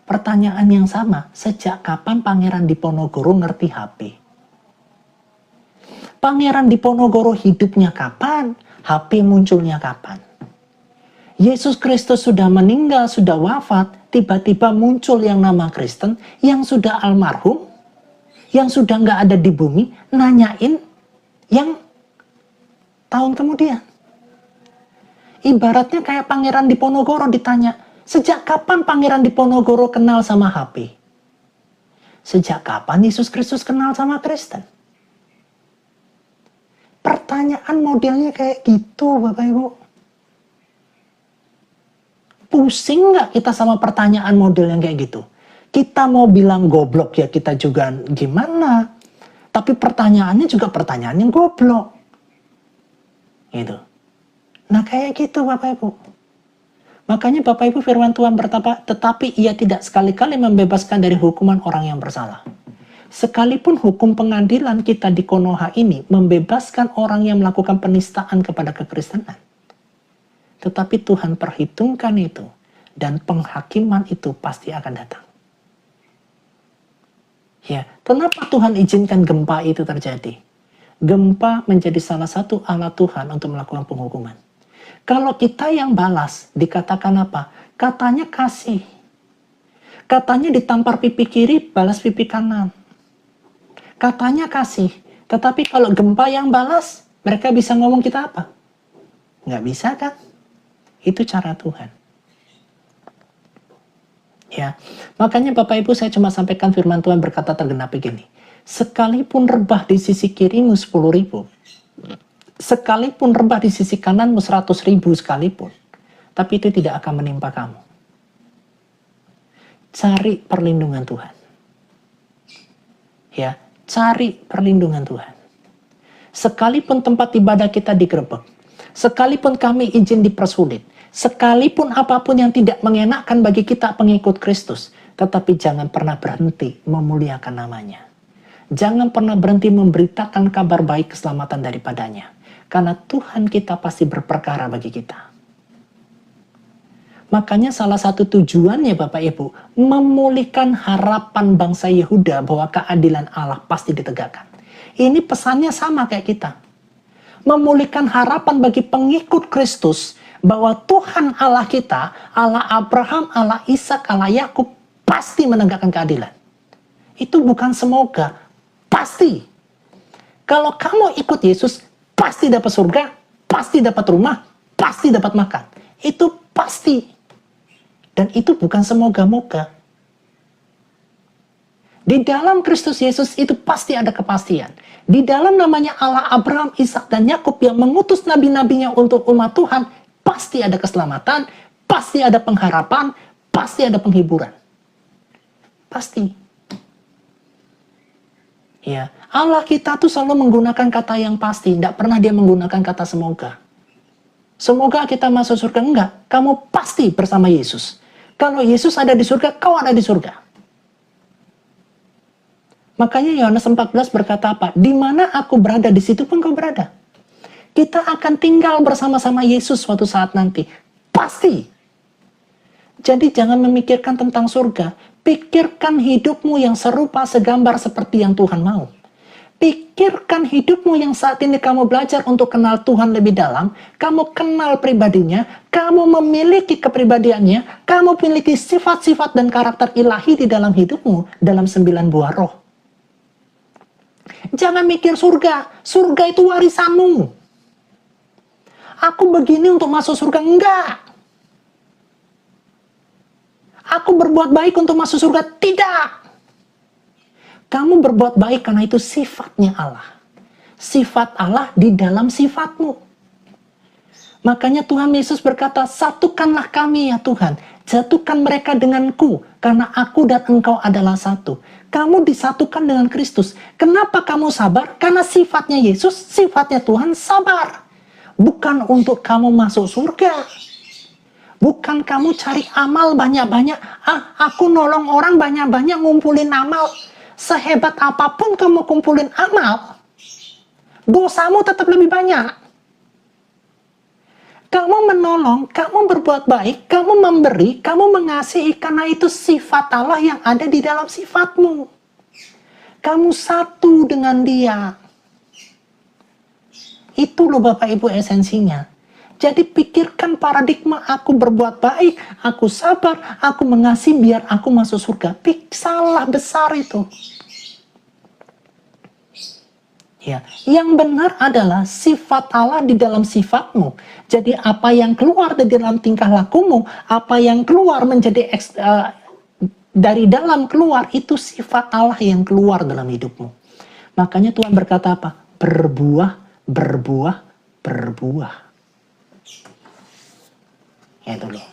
Pertanyaan yang sama, sejak kapan Pangeran Diponegoro ngerti HP? Pangeran Diponegoro hidupnya kapan? HP munculnya kapan? Yesus Kristus sudah meninggal, sudah wafat, tiba-tiba muncul yang nama Kristen, yang sudah almarhum, yang sudah nggak ada di bumi, nanyain yang tahun kemudian. Ibaratnya kayak Pangeran Diponegoro ditanya, sejak kapan Pangeran Diponegoro kenal sama HP? Sejak kapan Yesus Kristus kenal sama Kristen? Pertanyaan modelnya kayak gitu, Bapak Ibu. Pusing nggak kita sama pertanyaan model yang kayak gitu? Kita mau bilang goblok ya kita juga gimana? Tapi pertanyaannya juga pertanyaan yang goblok. Gitu. Nah kayak gitu Bapak Ibu. Makanya Bapak Ibu firman Tuhan berkata, tetapi ia tidak sekali-kali membebaskan dari hukuman orang yang bersalah. Sekalipun hukum pengadilan kita di Konoha ini membebaskan orang yang melakukan penistaan kepada kekristenan. Tetapi Tuhan perhitungkan itu, dan penghakiman itu pasti akan datang. Ya, kenapa Tuhan izinkan gempa itu terjadi? Gempa menjadi salah satu alat Tuhan untuk melakukan penghukuman. Kalau kita yang balas, dikatakan apa? Katanya kasih. Katanya ditampar pipi kiri, balas pipi kanan. Katanya kasih. Tetapi kalau gempa yang balas, mereka bisa ngomong kita apa? Nggak bisa kan? Itu cara Tuhan. Ya, makanya Bapak Ibu saya cuma sampaikan firman Tuhan berkata tergenap begini. Sekalipun rebah di sisi kirimu 10.000, sekalipun rebah di sisi kananmu 100.000 sekalipun, tapi itu tidak akan menimpa kamu. Cari perlindungan Tuhan. Ya, cari perlindungan Tuhan. Sekalipun tempat ibadah kita digerebek, sekalipun kami izin dipersulit, sekalipun apapun yang tidak mengenakan bagi kita pengikut Kristus, tetapi jangan pernah berhenti memuliakan namanya. Jangan pernah berhenti memberitakan kabar baik keselamatan daripadanya. Karena Tuhan kita pasti berperkara bagi kita. Makanya salah satu tujuannya Bapak Ibu, memulihkan harapan bangsa Yehuda bahwa keadilan Allah pasti ditegakkan. Ini pesannya sama kayak kita. Memulihkan harapan bagi pengikut Kristus bahwa Tuhan Allah kita, Allah Abraham, Allah Ishak, Allah Yakub pasti menegakkan keadilan. Itu bukan semoga, pasti. Kalau kamu ikut Yesus, pasti dapat surga, pasti dapat rumah, pasti dapat makan. Itu pasti. Dan itu bukan semoga-moga. Di dalam Kristus Yesus itu pasti ada kepastian. Di dalam namanya Allah Abraham, Ishak, dan Yakub yang mengutus nabi-nabinya untuk umat Tuhan, pasti ada keselamatan, pasti ada pengharapan, pasti ada penghiburan. Pasti. Ya, Allah kita tuh selalu menggunakan kata yang pasti, tidak pernah dia menggunakan kata semoga. Semoga kita masuk surga, enggak. Kamu pasti bersama Yesus. Kalau Yesus ada di surga, kau ada di surga. Makanya Yohanes 14 berkata apa? Di mana aku berada, di situ pun kau berada. Kita akan tinggal bersama-sama Yesus suatu saat nanti. Pasti. Jadi jangan memikirkan tentang surga. Pikirkan hidupmu yang serupa segambar seperti yang Tuhan mau. Pikirkan hidupmu yang saat ini kamu belajar untuk kenal Tuhan lebih dalam. Kamu kenal pribadinya. Kamu memiliki kepribadiannya. Kamu memiliki sifat-sifat dan karakter ilahi di dalam hidupmu. Dalam 9 buah roh. Jangan mikir surga. Surga itu warisanmu. Aku begini untuk masuk surga. Enggak. Aku berbuat baik untuk masuk surga. Tidak. Kamu berbuat baik karena itu sifatnya Allah. Sifat Allah di dalam sifatmu. Makanya Tuhan Yesus berkata, satukanlah kami ya Tuhan. Jatuhkan mereka denganku, karena aku dan engkau adalah satu. Kamu disatukan dengan Kristus. Kenapa kamu sabar? Karena sifatnya Yesus, sifatnya Tuhan sabar. Bukan untuk kamu masuk surga. Bukan kamu cari amal banyak-banyak. Aku nolong orang banyak-banyak ngumpulin amal. Sehebat apapun kamu kumpulin amal, dosamu tetap lebih banyak. Kamu menolong, kamu berbuat baik, kamu memberi, kamu mengasihi, karena itu sifat Allah yang ada di dalam sifatmu. Kamu satu dengan Dia. Itu loh Bapak Ibu esensinya. Jadi pikirkan paradigma aku berbuat baik, aku sabar, aku mengasihi biar aku masuk surga. Salah besar itu. Ya, yang benar adalah sifat Allah di dalam sifatmu. Jadi apa yang keluar dari dalam tingkah lakumu, apa yang keluar menjadi dari dalam keluar, itu sifat Allah yang keluar dalam hidupmu. Makanya Tuhan berkata apa? Berbuah, berbuah, berbuah. Ya itu loh.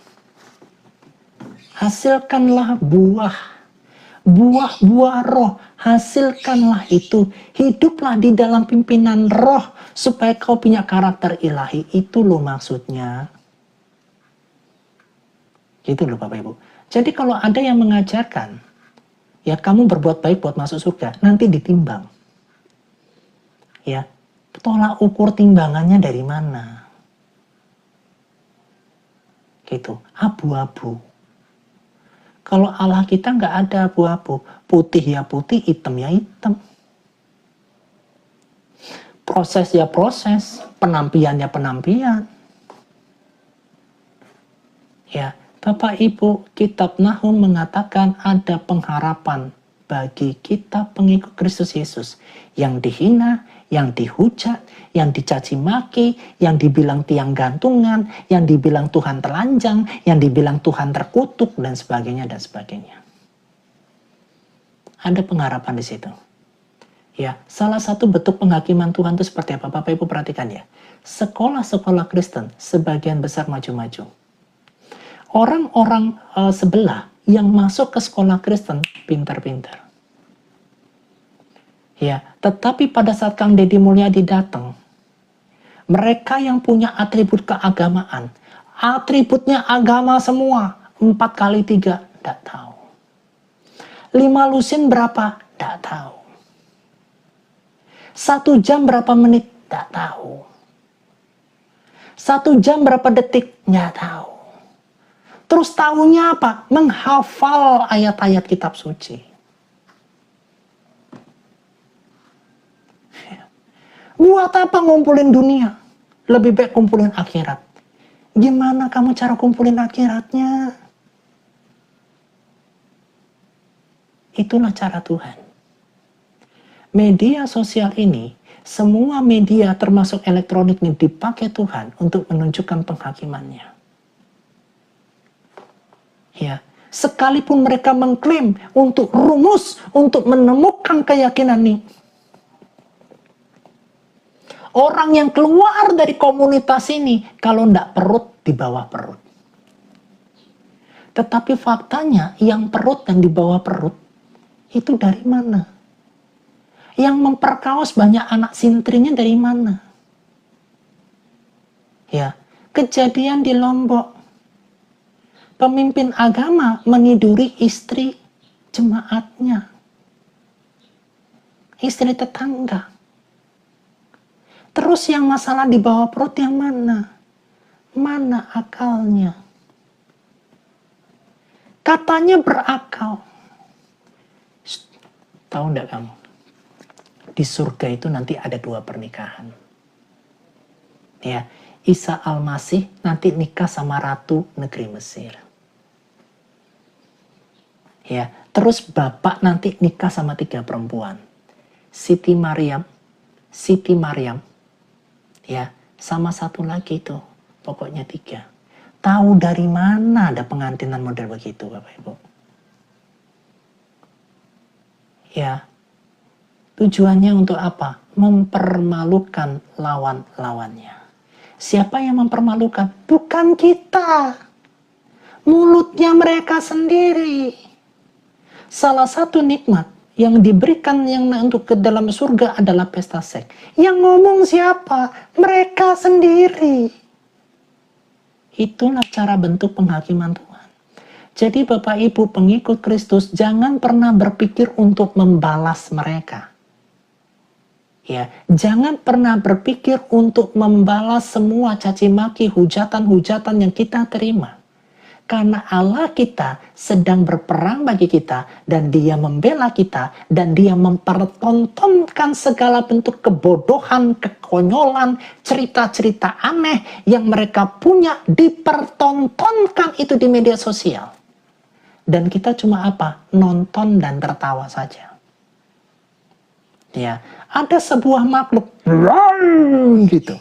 Hasilkanlah buah. Buah-buah roh. Hasilkanlah itu. Hiduplah di dalam pimpinan roh. Supaya kau punya karakter ilahi. Itu loh maksudnya. Gitu loh Bapak Ibu. Jadi kalau ada yang mengajarkan. Ya kamu berbuat baik buat masuk surga. Nanti ditimbang. Ya. Tolak ukur timbangannya dari mana? Gitu, abu-abu. Kalau Allah kita nggak ada abu-abu, putih ya putih, hitam ya hitam. Proses ya proses, penampian ya penampian. Ya, Bapak Ibu, kitab Nahum mengatakan ada pengharapan bagi kita pengikut Kristus Yesus yang dihina, yang dihujat, yang dicaci maki, yang dibilang tiang gantungan, yang dibilang Tuhan telanjang, yang dibilang Tuhan terkutuk, dan sebagainya, dan sebagainya. Ada pengharapan di situ. Ya, salah satu bentuk penghakiman Tuhan itu seperti apa? Bapak Ibu perhatikan ya. Sekolah-sekolah Kristen sebagian besar maju-maju. Orang-orang sebelah yang masuk ke sekolah Kristen pintar-pintar. Ya, tetapi pada saat Kang Deddy Mulyadi datang, mereka yang punya atribut keagamaan, atributnya agama semua, 4x3, tidak tahu. 5 lusin berapa? Tidak tahu. 1 jam berapa menit? Tidak tahu. 1 jam berapa detik? Tidak tahu. Terus tahunya apa? Menghafal ayat-ayat kitab suci. Buat apa ngumpulin dunia? Lebih baik kumpulin akhirat. Gimana kamu cara kumpulin akhiratnya? Itulah cara Tuhan. Media sosial ini, semua media termasuk elektronik ini dipakai Tuhan untuk menunjukkan penghakimannya. Ya, sekalipun mereka mengklaim untuk rumus, untuk menemukan keyakinan ini. Orang yang keluar dari komunitas ini, kalau tidak perut, di bawah perut. Tetapi faktanya, yang perut dan di bawah perut, itu dari mana? Yang memperkaos banyak anak sintrinya dari mana? Ya, kejadian di Lombok. Pemimpin agama meniduri istri jemaatnya. Istri tetangga. Terus yang masalah di bawah perut yang mana? Mana akalnya? Katanya berakal. Tahu enggak kamu? Di surga itu nanti ada 2 pernikahan. Ya, Isa Al-Masih nanti nikah sama Ratu Negeri Mesir. Ya, terus Bapak nanti nikah sama 3 perempuan. Siti Maryam, ya, sama satu lagi tuh, pokoknya 3. Tahu dari mana ada pengantinan model begitu, Bapak Ibu? Ya, tujuannya untuk apa? Mempermalukan lawan-lawannya. Siapa yang mempermalukan? Bukan kita. Mulutnya mereka sendiri. Salah satu nikmat yang diberikan yang untuk ke dalam surga adalah pesta seks. Yang ngomong siapa? Mereka sendiri. Itulah cara bentuk penghakiman Tuhan. Jadi Bapak Ibu pengikut Kristus, jangan pernah berpikir untuk membalas mereka. Ya, jangan pernah berpikir untuk membalas semua caci maki, hujatan-hujatan yang kita terima. Karena Allah kita sedang berperang bagi kita, dan Dia membela kita, dan Dia mempertontonkan segala bentuk kebodohan, kekonyolan, cerita-cerita aneh yang mereka punya, dipertontonkan itu di media sosial. Dan kita cuma apa? Nonton dan tertawa saja. Ya, ada sebuah makhluk gitu,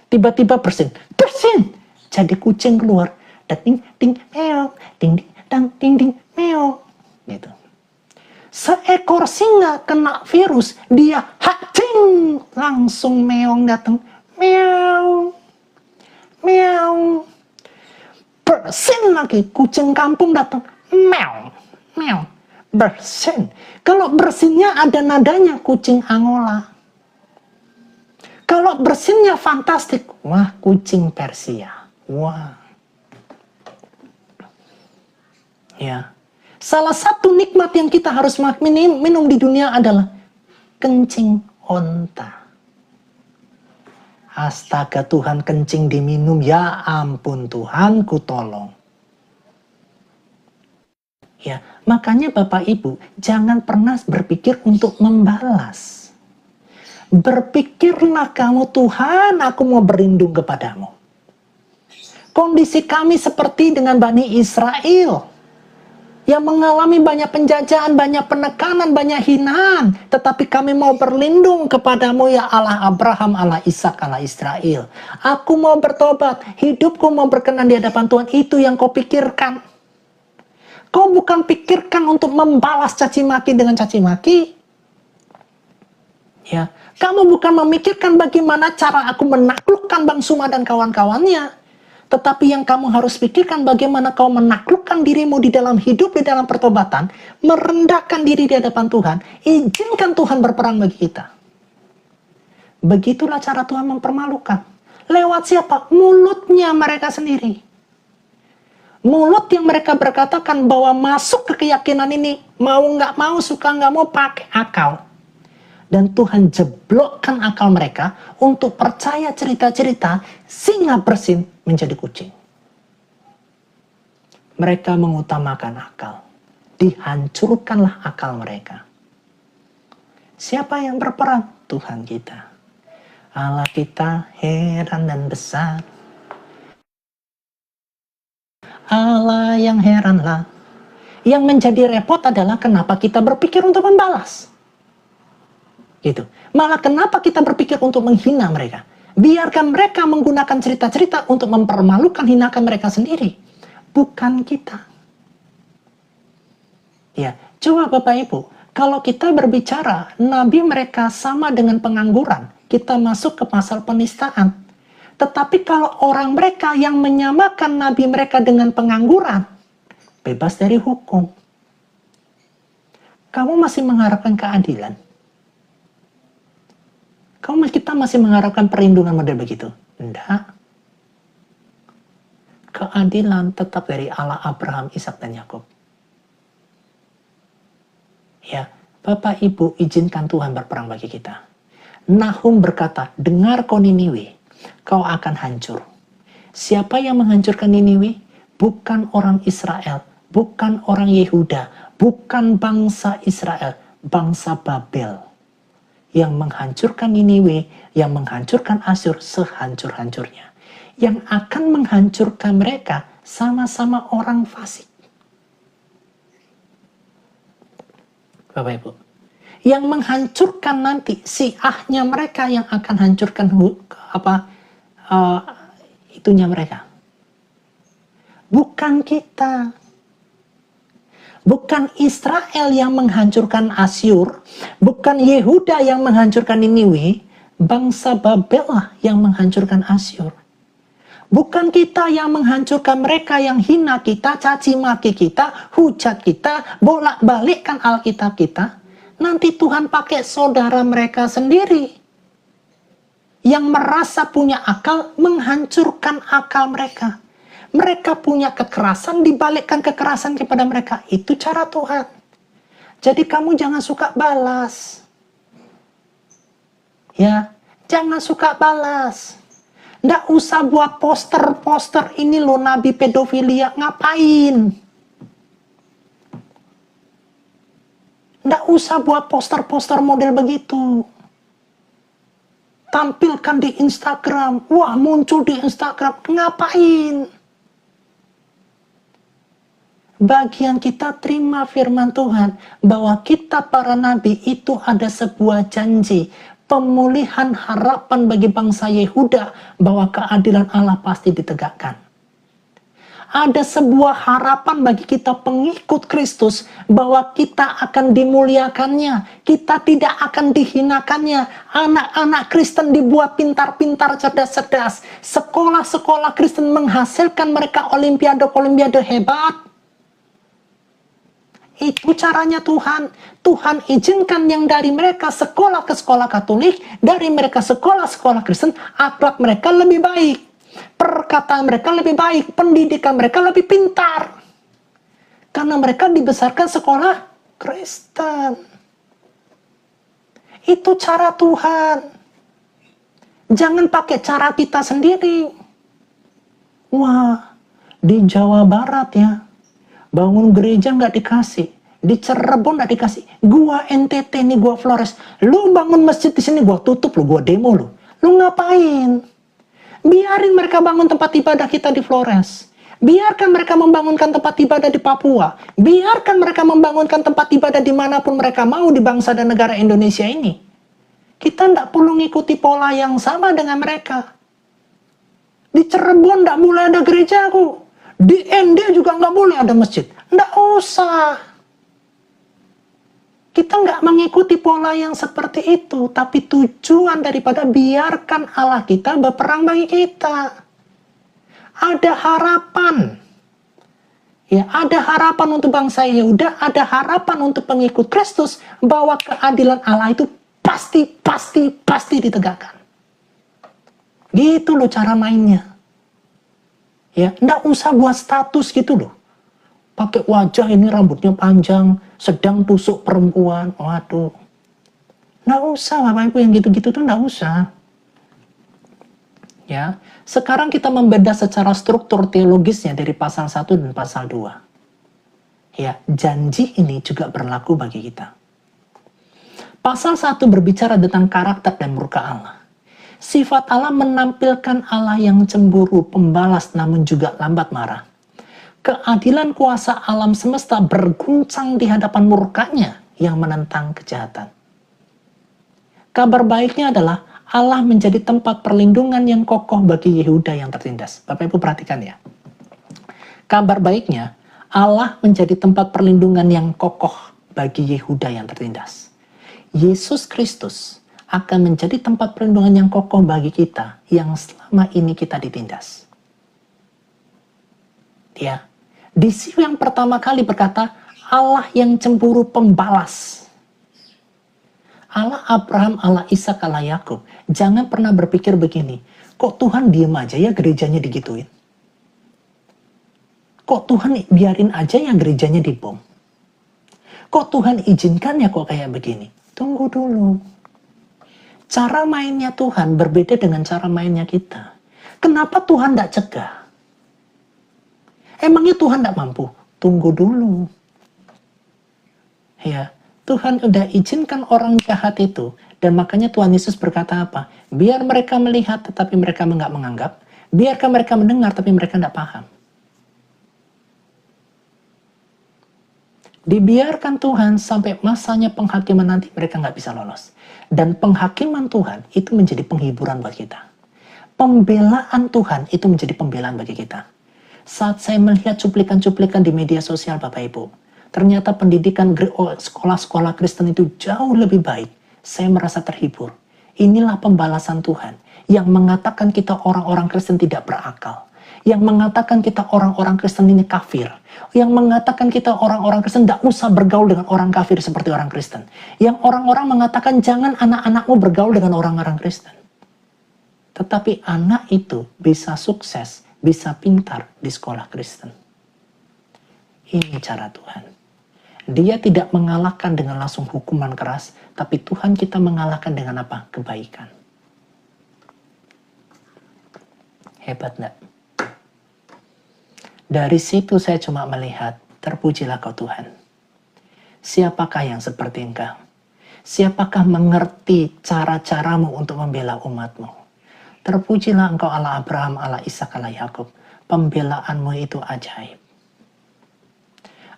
tiba-tiba bersin, jadi kucing keluar, dan ding ding meow, ding ding dang ding ding meow, gitu. Seekor singa kena virus, dia hacing, langsung meong datang, meow, meow, bersin lagi, kucing kampung datang, meow, meow. Bersin. Kalau bersinnya ada nadanya, kucing Angola. Kalau bersinnya fantastik, wah kucing Persia. Wah. Ya. Salah satu nikmat yang kita harus minum di dunia adalah kencing onta. Astaga, Tuhan, kencing diminum, ya ampun Tuhan, ku tolong. Ya, makanya Bapak Ibu, jangan pernah berpikir untuk membalas. Berpikirlah kamu, Tuhan, aku mau berlindung kepadamu. Kondisi kami seperti dengan Bani Israel, yang mengalami banyak penjajahan, banyak penekanan, banyak hinaan. Tetapi kami mau berlindung kepadamu, ya Allah Abraham, Allah Ishak, Allah Israel. Aku mau bertobat, hidupku mau berkenan di hadapan Tuhan. Itu yang kau pikirkan. Kau bukan pikirkan untuk membalas caci maki dengan caci maki. Ya, kamu bukan memikirkan bagaimana cara aku menaklukkan Bang Suma dan kawan-kawannya. Tetapi yang kamu harus pikirkan bagaimana kau menaklukkan dirimu di dalam hidup, di dalam pertobatan, merendahkan diri di hadapan Tuhan, izinkan Tuhan berperang bagi kita. Begitulah cara Tuhan mempermalukan. Lewat siapa? Mulutnya mereka sendiri. Mulut yang mereka berkatakan bahwa masuk ke keyakinan ini, mau nggak mau, suka nggak mau, pakai akal. Dan Tuhan jeblokkan akal mereka untuk percaya cerita-cerita singa bersin menjadi kucing. Mereka mengutamakan akal. Dihancurkanlah akal mereka. Siapa yang berperang? Tuhan kita. Allah kita heran dan besar. Allah yang heranlah. Yang menjadi repot adalah kenapa kita berpikir untuk membalas. Gitu. Malah kenapa kita berpikir untuk menghina mereka. Biarkan mereka menggunakan cerita-cerita untuk mempermalukan, hinakan mereka sendiri. Bukan kita. Ya, coba Bapak Ibu. Kalau kita berbicara, nabi mereka sama dengan pengangguran. Kita masuk ke pasal penistaan. Tetapi kalau orang mereka yang menyamakan nabi mereka dengan pengangguran, bebas dari hukum. Kamu masih mengharapkan keadilan? Kita masih mengharapkan perlindungan model begitu? Enggak. Keadilan tetap dari Allah Abraham, Ishak, dan Yakub. Ya, Bapak Ibu, izinkan Tuhan berperang bagi kita. Nahum berkata, dengar kau Niniwe, kau akan hancur. Siapa yang menghancurkan Niniwe? Bukan orang Israel, bukan orang Yehuda, bukan bangsa Israel, bangsa Babel. Yang menghancurkan Niniwe, yang menghancurkan Asyur sehancur-hancurnya. Yang akan menghancurkan mereka sama-sama orang fasik. Bapak Ibu, yang menghancurkan nanti Syiahnya mereka yang akan hancurkan itunya mereka. Bukan kita. Bukan Israel yang menghancurkan Asyur, bukan Yehuda yang menghancurkan Niniwe, bangsa Babel lah yang menghancurkan Asyur. Bukan kita yang menghancurkan mereka yang hina kita, caci maki kita, hujat kita, bolak-balikkan Alkitab kita. Nanti Tuhan pakai saudara mereka sendiri yang merasa punya akal, menghancurkan akal mereka. Mereka punya kekerasan, dibalikkan kekerasan kepada mereka. Itu cara Tuhan. Jadi kamu jangan suka balas. Ya, jangan suka balas. Nggak usah buat poster-poster ini loh nabi pedofilia. Ngapain? Nggak usah buat poster-poster model begitu. Tampilkan di Instagram. Wah, muncul di Instagram. Ngapain? Bagian kita terima firman Tuhan bahwa kita para nabi itu ada sebuah janji, pemulihan harapan bagi bangsa Yehuda bahwa keadilan Allah pasti ditegakkan. Ada sebuah harapan bagi kita pengikut Kristus bahwa kita akan dimuliakannya, kita tidak akan dihinakannya. Anak-anak Kristen dibuat pintar-pintar, cerdas-cerdas. Sekolah-sekolah Kristen menghasilkan mereka olimpiade-olimpiade hebat. Itu caranya Tuhan. Tuhan izinkan yang dari mereka sekolah ke sekolah Katolik, dari mereka sekolah-sekolah Kristen, akhlak mereka lebih baik. Perkataan mereka lebih baik, pendidikan mereka lebih pintar. Karena mereka dibesarkan sekolah Kristen. Itu cara Tuhan. Jangan pakai cara kita sendiri. Wah, di Jawa Barat ya, bangun gereja nggak dikasih, di Cirebon nggak dikasih. Gua NTT nih, gua Flores. Lu bangun masjid di sini, gua tutup lu, gua demo lu. Lu ngapain? Biarin mereka bangun tempat ibadah kita di Flores. Biarkan mereka membangunkan tempat ibadah di Papua. Biarkan mereka membangunkan tempat ibadah dimanapun mereka mau di bangsa dan negara Indonesia ini. Kita tidak perlu ngikuti pola yang sama dengan mereka. Di Cirebon tidak boleh ada gereja aku. Di ND juga nggak boleh ada masjid. Nggak usah. Kita nggak mengikuti pola yang seperti itu. Tapi tujuan daripada biarkan Allah kita berperang bagi kita. Ada harapan. Ya, ada harapan untuk bangsa Yehuda. Ada harapan untuk pengikut Kristus. Bahwa keadilan Allah itu pasti ditegakkan. Gitu loh cara mainnya. Ya, nggak usah buat status gitu loh. Pakai wajah ini rambutnya panjang, sedang tusuk perempuan. Waduh. Nggak usah Bapak Ibu yang gitu-gitu tuh nggak usah. Ya, sekarang kita membedah secara struktur teologisnya dari pasal 1 dan pasal 2. Ya, janji ini juga berlaku bagi kita. Pasal 1 berbicara tentang karakter dan murka Allah. Sifat Allah menampilkan Allah yang cemburu, pembalas namun juga lambat marah. Keadilan kuasa alam semesta berguncang di hadapan murkanya yang menentang kejahatan. Kabar baiknya adalah Allah menjadi tempat perlindungan yang kokoh bagi Yehuda yang tertindas. Bapak Ibu perhatikan ya. Kabar baiknya, Allah menjadi tempat perlindungan yang kokoh bagi Yehuda yang tertindas. Yesus Kristus akan menjadi tempat perlindungan yang kokoh bagi kita yang selama ini kita ditindas. Ya, di sini yang pertama kali berkata, Allah yang cemburu pembalas. Allah Abraham, Allah Ishak, Allah Yakub. Jangan pernah berpikir begini, kok Tuhan diem aja ya gerejanya digituin? Kok Tuhan biarin aja ya gerejanya dibom? Kok Tuhan izinkan ya kok kayak begini? Tunggu dulu. Cara mainnya Tuhan berbeda dengan cara mainnya kita. Kenapa Tuhan tidak cegah? Emangnya Tuhan tidak mampu? Tunggu dulu. Ya, Tuhan udah izinkan orang jahat itu. Dan makanya Tuhan Yesus berkata apa? Biar mereka melihat tetapi mereka nggak menganggap. Biarkan mereka mendengar tapi mereka tidak paham. Dibiarkan Tuhan sampai masanya penghakiman nanti mereka nggak bisa lolos. Dan penghakiman Tuhan itu menjadi penghiburan buat kita. Pembelaan Tuhan itu menjadi pembelaan bagi kita. Saat saya melihat cuplikan-cuplikan di media sosial Bapak Ibu, ternyata pendidikan sekolah-sekolah Kristen itu jauh lebih baik. Saya merasa terhibur. Inilah pembalasan Tuhan yang mengatakan kita orang-orang Kristen tidak berakal. Yang mengatakan kita orang-orang Kristen ini kafir. Yang mengatakan kita orang-orang Kristen tidak usah bergaul dengan orang kafir seperti orang Kristen. Yang orang-orang mengatakan jangan anak-anakmu bergaul dengan orang-orang Kristen. Tetapi anak itu bisa sukses bisa pintar di sekolah Kristen. Ini cara Tuhan. Dia tidak mengalahkan dengan langsung hukuman keras, tapi Tuhan kita mengalahkan dengan apa? Kebaikan. Hebat enggak? Dari situ saya cuma melihat, terpujilah kau Tuhan. Siapakah yang seperti engkau? Siapakah mengerti cara-caramu untuk membela umatmu? Terpujilah engkau Allah Abraham, Allah Ishak, Allah Yakub. Pembelaanmu itu ajaib.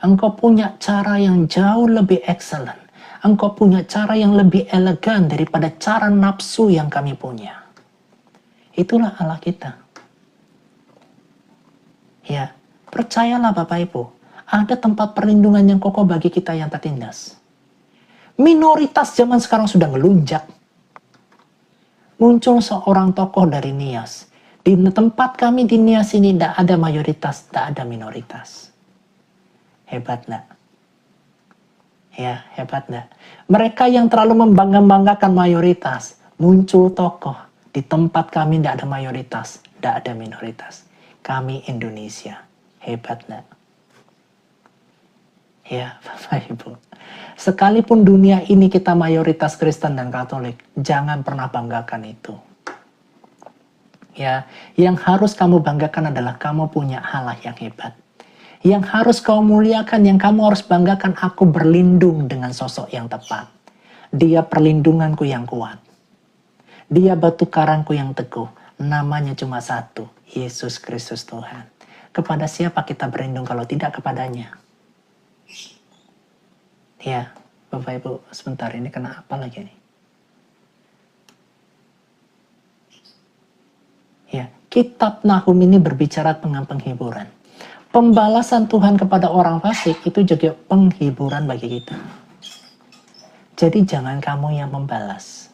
Engkau punya cara yang jauh lebih excellent. Engkau punya cara yang lebih elegan daripada cara nafsu yang kami punya. Itulah Allah kita. Ya, percayalah Bapak Ibu, ada tempat perlindungan yang kokoh bagi kita yang tertindas. Minoritas zaman sekarang sudah melunjak. Muncul seorang tokoh dari Nias. Di tempat kami di Nias ini tidak ada mayoritas, tidak ada minoritas. Hebat enggak? Ya, hebat enggak? Mereka yang terlalu membangga-banggakan mayoritas, muncul tokoh. Di tempat kami tidak ada mayoritas, tidak ada minoritas. Kami Indonesia. Hebat enggak? Ya, Bapak Ibu. Sekalipun dunia ini kita mayoritas Kristen dan Katolik, jangan pernah banggakan itu. Ya, yang harus kamu banggakan adalah kamu punya Allah yang hebat. Yang harus kau muliakan, yang kamu harus banggakan, aku berlindung dengan sosok yang tepat. Dia perlindunganku yang kuat. Dia batu karangku yang teguh. Namanya cuma satu, Yesus Kristus Tuhan. Kepada siapa kita berlindung kalau tidak kepadanya? Ya, Bapak Ibu, sebentar ini kena apa lagi nih? Ya, kitab Nahum ini berbicara tentang penghiburan. Pembalasan Tuhan kepada orang fasik itu juga penghiburan bagi kita. Jadi jangan kamu yang membalas.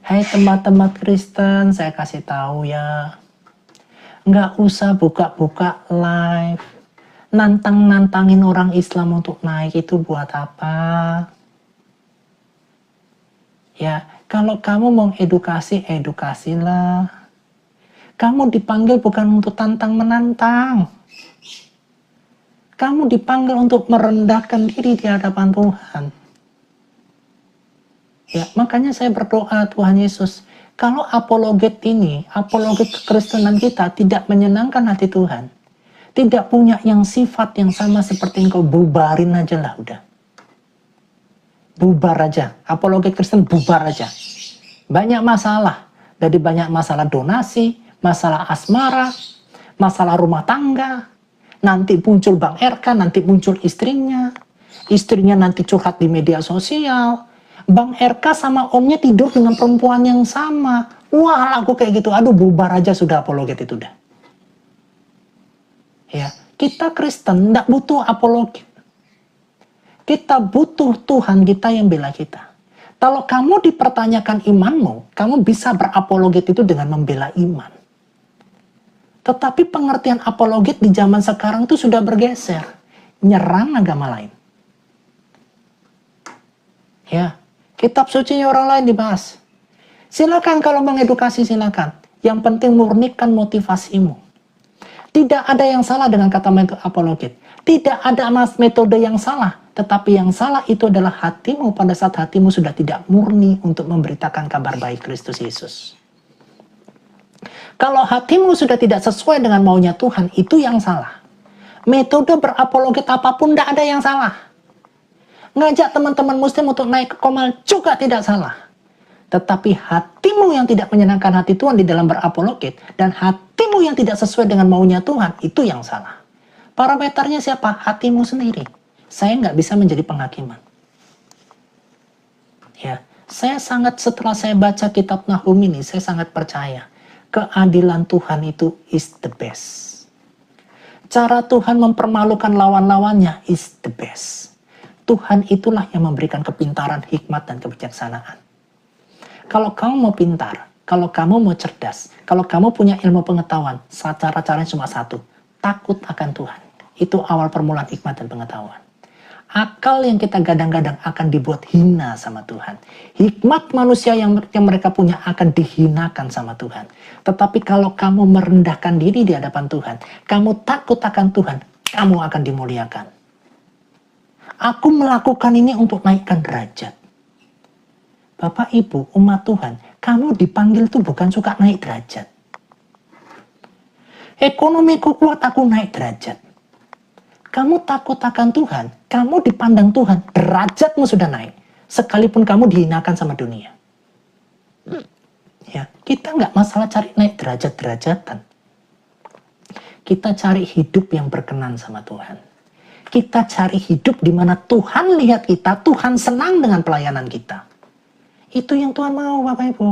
Hai tempat-tempat Kristen, saya kasih tahu ya. Nggak usah buka-buka live. Nantang-nantangin orang Islam untuk naik itu buat apa? Ya, kalau kamu mau edukasi, edukasilah. Kamu dipanggil bukan untuk tantang-menantang. Kamu dipanggil untuk merendahkan diri di hadapan Tuhan. Ya, makanya saya berdoa Tuhan Yesus, kalau apologet ini, apologet kekristenan kita tidak menyenangkan hati Tuhan, tidak punya yang sifat yang sama seperti engkau, bubarin aja lah udah. Bubar aja, apologet Kristen bubar aja. Banyak masalah, dari banyak masalah donasi, masalah asmara, masalah rumah tangga. Nanti muncul Bang RK, nanti muncul istrinya. Istrinya nanti curhat di media sosial. Bang RK sama omnya tidur dengan perempuan yang sama. Wah, aku kayak gitu. Aduh, bubar aja sudah apologet itu dah. Ya, kita Kristen tidak butuh apologet. Kita butuh Tuhan kita yang bela kita. Kalau kamu dipertanyakan imanmu, kamu bisa berapologet itu dengan membela iman. Tetapi pengertian apologet di zaman sekarang itu sudah bergeser. Nyerang agama lain. Ya, kitab sucinya orang lain dibahas. Silakan kalau mengedukasi, silakan. Yang penting murnikan motivasimu. Tidak ada yang salah dengan kata metode apologet. Tidak ada metode yang salah. Tetapi yang salah itu adalah hatimu pada saat hatimu sudah tidak murni untuk memberitakan kabar baik Kristus Yesus. Kalau hatimu sudah tidak sesuai dengan maunya Tuhan, itu yang salah. Metode berapologet apapun tidak ada yang salah. Ngajak teman-teman muslim untuk naik ke komal juga tidak salah. Tetapi hatimu yang tidak menyenangkan hati Tuhan di dalam berapologet, dan hatimu yang tidak sesuai dengan maunya Tuhan, itu yang salah. Parameternya siapa? Hatimu sendiri. Saya nggak bisa menjadi penghakiman. Ya, saya sangat, setelah saya baca kitab Nahum ini, saya sangat percaya. Keadilan Tuhan itu is the best. Cara Tuhan mempermalukan lawan-lawannya is the best. Tuhan itulah yang memberikan kepintaran, hikmat, dan kebijaksanaan. Kalau kamu mau pintar, kalau kamu mau cerdas, kalau kamu punya ilmu pengetahuan, cara-caranya cuma satu. Takut akan Tuhan. Itu awal permulaan hikmat dan pengetahuan. Akal yang kita gadang-gadang akan dibuat hina sama Tuhan. Hikmat manusia yang mereka punya akan dihinakan sama Tuhan. Tetapi kalau kamu merendahkan diri di hadapan Tuhan, kamu takut akan Tuhan, kamu akan dimuliakan. Aku melakukan ini untuk naikkan derajat. Bapak, Ibu, umat Tuhan, kamu dipanggil tuh bukan suka naik derajat. Ekonomiku kuat, aku naik derajat. Kamu takut akan Tuhan, kamu dipandang Tuhan, derajatmu sudah naik. Sekalipun kamu dihinakan sama dunia. Ya, kita nggak masalah cari naik derajat-derajatan. Kita cari hidup yang berkenan sama Tuhan. Kita cari hidup di mana Tuhan lihat kita, Tuhan senang dengan pelayanan kita. Itu yang Tuhan mau, Bapak Ibu.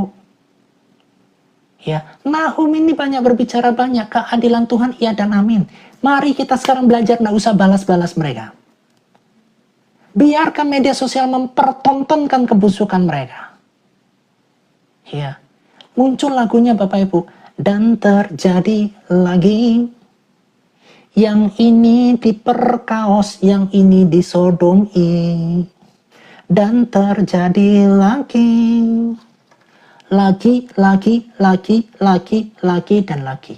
Ya, Nahum ini banyak berbicara banyak, keadilan Tuhan iya dan amin. Mari kita sekarang belajar, nggak usah balas-balas mereka. Biarkan media sosial mempertontonkan kebusukan mereka. Ya, muncul lagunya Bapak Ibu. Dan terjadi lagi, yang ini diperkaos, yang ini disodomi. Dan terjadi lagi, lagi, dan lagi.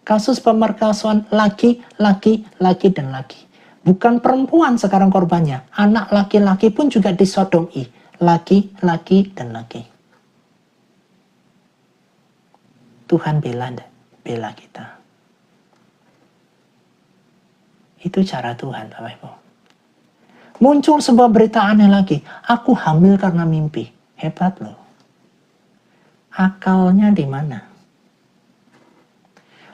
Kasus pemerkosaan lagi, dan lagi. Bukan perempuan sekarang korbannya. Anak laki-laki pun juga disodomi. Lagi, dan lagi. Tuhan bela kita. Itu cara Tuhan, Bapak Ibu. Muncul sebuah berita aneh lagi. Aku hamil karena mimpi. Hebat loh. Akalnya di mana?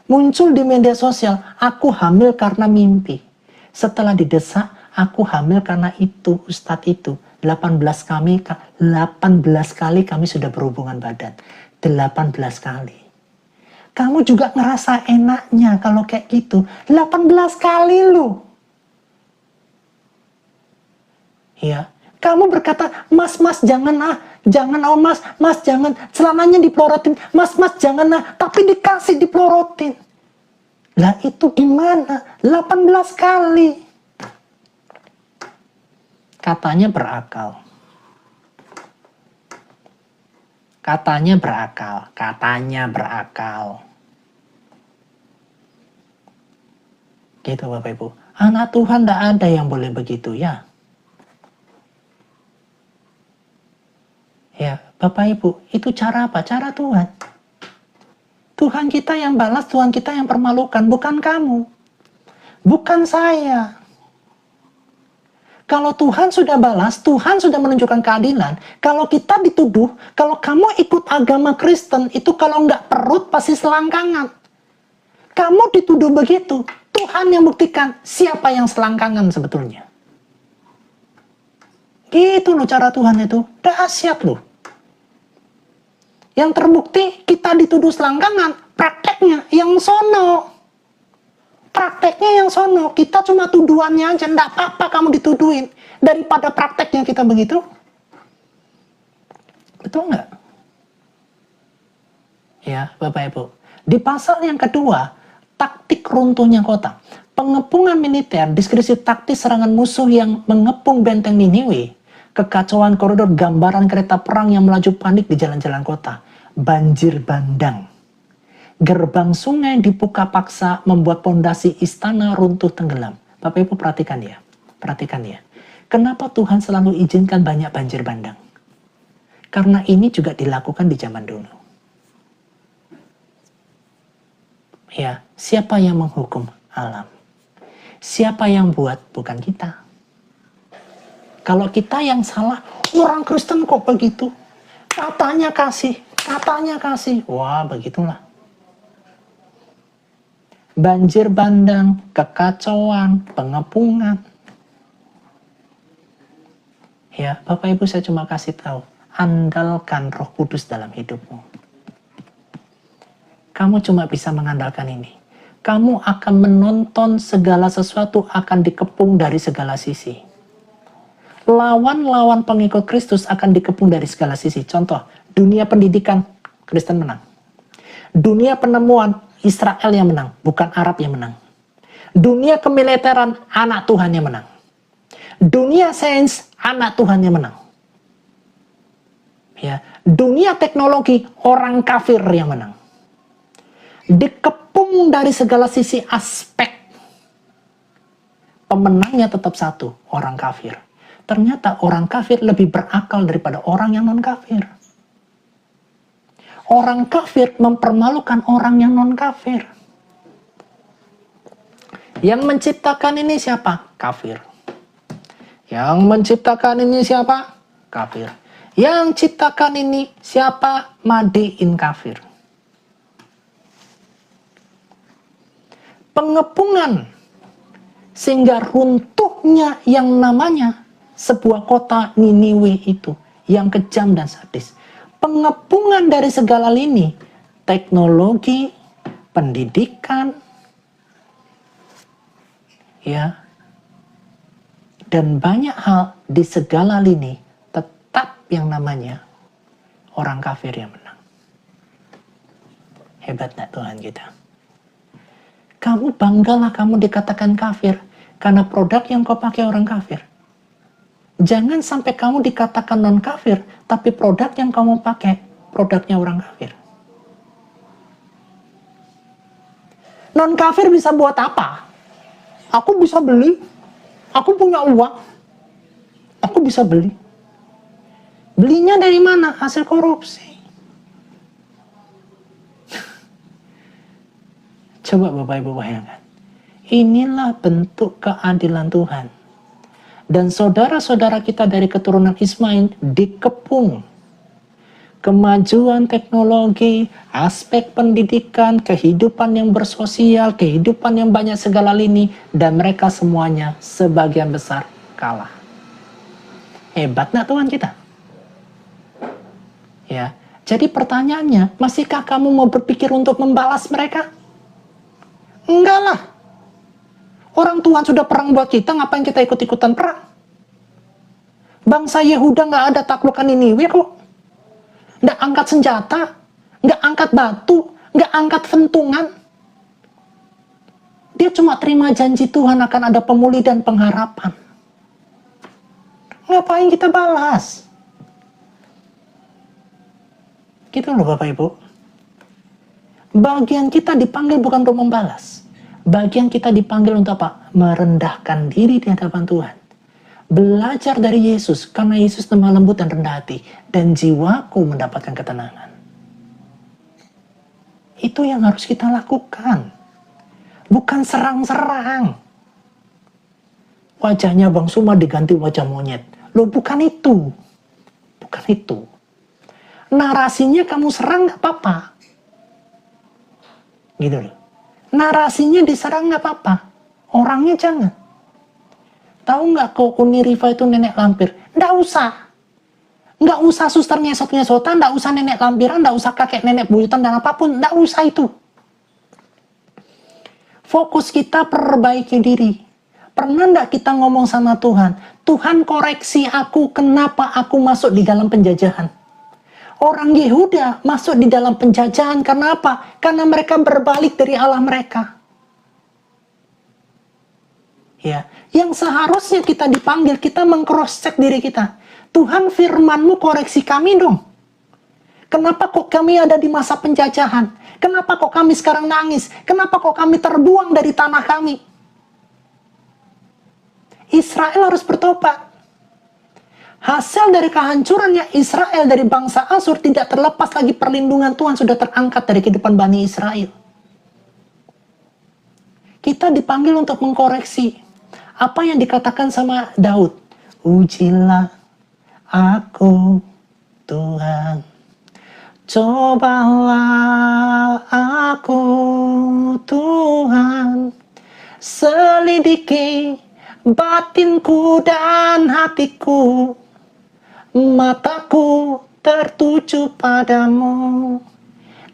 Muncul di media sosial, aku hamil karena mimpi. Setelah didesak, aku hamil karena itu, Ustadz itu. 18 kali kami sudah berhubungan badan. 18 kali. Kamu juga ngerasa enaknya kalau kayak gitu. 18 kali loh. Ya, kamu berkata, mas jangan mas jangan, celananya dipelorotin, mas jangan tapi dikasih dipelorotin. Lah itu gimana? 18 kali. Katanya berakal. Gitu Bapak Ibu. Anak Tuhan tidak ada yang boleh begitu ya. Ya, Bapak Ibu, itu cara apa? Cara Tuhan. Tuhan kita yang balas, Tuhan kita yang permalukan, bukan kamu. Bukan saya. Kalau Tuhan sudah balas, Tuhan sudah menunjukkan keadilan. Kalau kita dituduh, kalau kamu ikut agama Kristen, itu kalau nggak perut pasti selangkangan. Kamu dituduh begitu, Tuhan yang buktikan siapa yang selangkangan sebetulnya. Gitu loh cara Tuhan itu, dahsyat loh. Yang terbukti kita dituduh selangkangan, prakteknya yang sono. Prakteknya yang sono, kita cuma tuduhannya aja, enggak apa-apa kamu dituduhin. Daripada prakteknya kita begitu. Betul nggak? Ya, Bapak Ibu. Di pasal yang kedua, taktik runtuhnya kota. Pengepungan militer, diskresi taktis serangan musuh yang mengepung benteng Niniwe. Kekacauan koridor, gambaran kereta perang yang melaju panik di jalan-jalan kota. Banjir bandang. Gerbang sungai dibuka paksa membuat pondasi istana runtuh tenggelam. Bapak Ibu perhatikan ya. Perhatikan ya. Kenapa Tuhan selalu izinkan banyak banjir bandang? Karena ini juga dilakukan di zaman dulu. Ya, siapa yang menghukum alam? Siapa yang buat? Bukan kita. Kalau kita yang salah, orang Kristen kok begitu? Katanya kasih. Wah, begitulah. Banjir bandang, kekacauan, pengepungan. Ya, Bapak Ibu saya cuma kasih tahu. Andalkan Roh Kudus dalam hidupmu. Kamu cuma bisa mengandalkan ini. Kamu akan menonton segala sesuatu akan dikepung dari segala sisi. Lawan-lawan pengikut Kristus akan dikepung dari segala sisi. Contoh, dunia pendidikan, Kristen menang. Dunia penemuan, Israel yang menang, bukan Arab yang menang. Dunia kemiliteran, anak Tuhan yang menang. Dunia sains, anak Tuhan yang menang. Ya, dunia teknologi, orang kafir yang menang. Dikepung dari segala sisi aspek, pemenangnya tetap satu, orang kafir. Ternyata orang kafir lebih berakal daripada orang yang non-kafir. Orang kafir mempermalukan orang yang non-kafir. Yang menciptakan ini siapa? Kafir. Yang menciptakan ini siapa? Kafir. Yang ciptakan ini siapa? Madiin kafir. Pengepungan sehingga runtuhnya yang namanya sebuah kota Niniwe itu yang kejam dan sadis. Pengepungan dari segala lini, teknologi, pendidikan, ya, dan banyak hal di segala lini tetap yang namanya orang kafir yang menang. Hebat gak Tuhan kita? Kamu banggalah kamu dikatakan kafir karena produk yang kau pakai orang kafir. Jangan sampai kamu dikatakan non kafir tapi produk yang kamu pakai produknya orang kafir. Non kafir bisa buat apa? Aku bisa beli. Aku punya uang. Aku bisa beli. Belinya dari mana? Hasil korupsi. Coba Bapak Ibu bayangkan. Inilah bentuk keadilan Tuhan. Dan saudara-saudara kita dari keturunan Ismail dikepung. Kemajuan teknologi, aspek pendidikan, kehidupan yang bersosial, kehidupan yang banyak segala lini, dan mereka semuanya sebagian besar kalah. Hebat gak Tuhan kita? Ya, jadi pertanyaannya, masihkah kamu mau berpikir untuk membalas mereka? Enggak lah. Orang Tuhan sudah perang buat kita, ngapain kita ikut-ikutan perang? Bangsa Yehuda gak ada taklukan Niniwe kok. Nggak angkat senjata, nggak angkat batu, nggak angkat fentungan. Dia cuma terima janji Tuhan akan ada pemulih dan pengharapan. Ngapain kita balas? Gitu loh Bapak Ibu. Bagian kita dipanggil bukan untuk membalas. Bagian kita dipanggil untuk apa? Merendahkan diri di hadapan Tuhan. Belajar dari Yesus, karena Yesus lemah lembut dan rendah hati, dan jiwaku mendapatkan ketenangan. Itu yang harus kita lakukan. Bukan serang-serang. Wajahnya Bang Suma diganti wajah monyet. Loh bukan itu. Bukan itu. Narasinya kamu serang gak apa-apa. Gitu loh. Narasinya diserang gak apa-apa. Orangnya jangan. Tahu nggak kok Uni Riva itu nenek lampir? Nggak usah. Nggak usah suster ngesot-ngesotan, nggak usah nenek lampiran, nggak usah kakek nenek buyutan dan apapun. Nggak usah itu. Fokus kita perbaiki diri. Pernah nggak kita ngomong sama Tuhan? Tuhan koreksi aku, kenapa aku masuk di dalam penjajahan? Orang Yehuda masuk di dalam penjajahan karena apa? Karena mereka berbalik dari Allah mereka. Ya, yang seharusnya kita dipanggil, kita meng-cross-check diri kita. Tuhan, firman-Mu koreksi kami dong. Kenapa kok kami ada di masa penjajahan? Kenapa kok kami sekarang nangis? Kenapa kok kami terbuang dari tanah kami? Israel harus bertobat. Hasil dari kehancurannya Israel dari bangsa Asyur tidak terlepas lagi perlindungan Tuhan sudah terangkat dari kehidupan Bani Israel. Kita dipanggil untuk mengkoreksi. Apa yang dikatakan sama Daud? Ujilah aku, Tuhan. Cobalah aku, Tuhan. Selidiki batinku dan hatiku. Mataku tertuju padamu.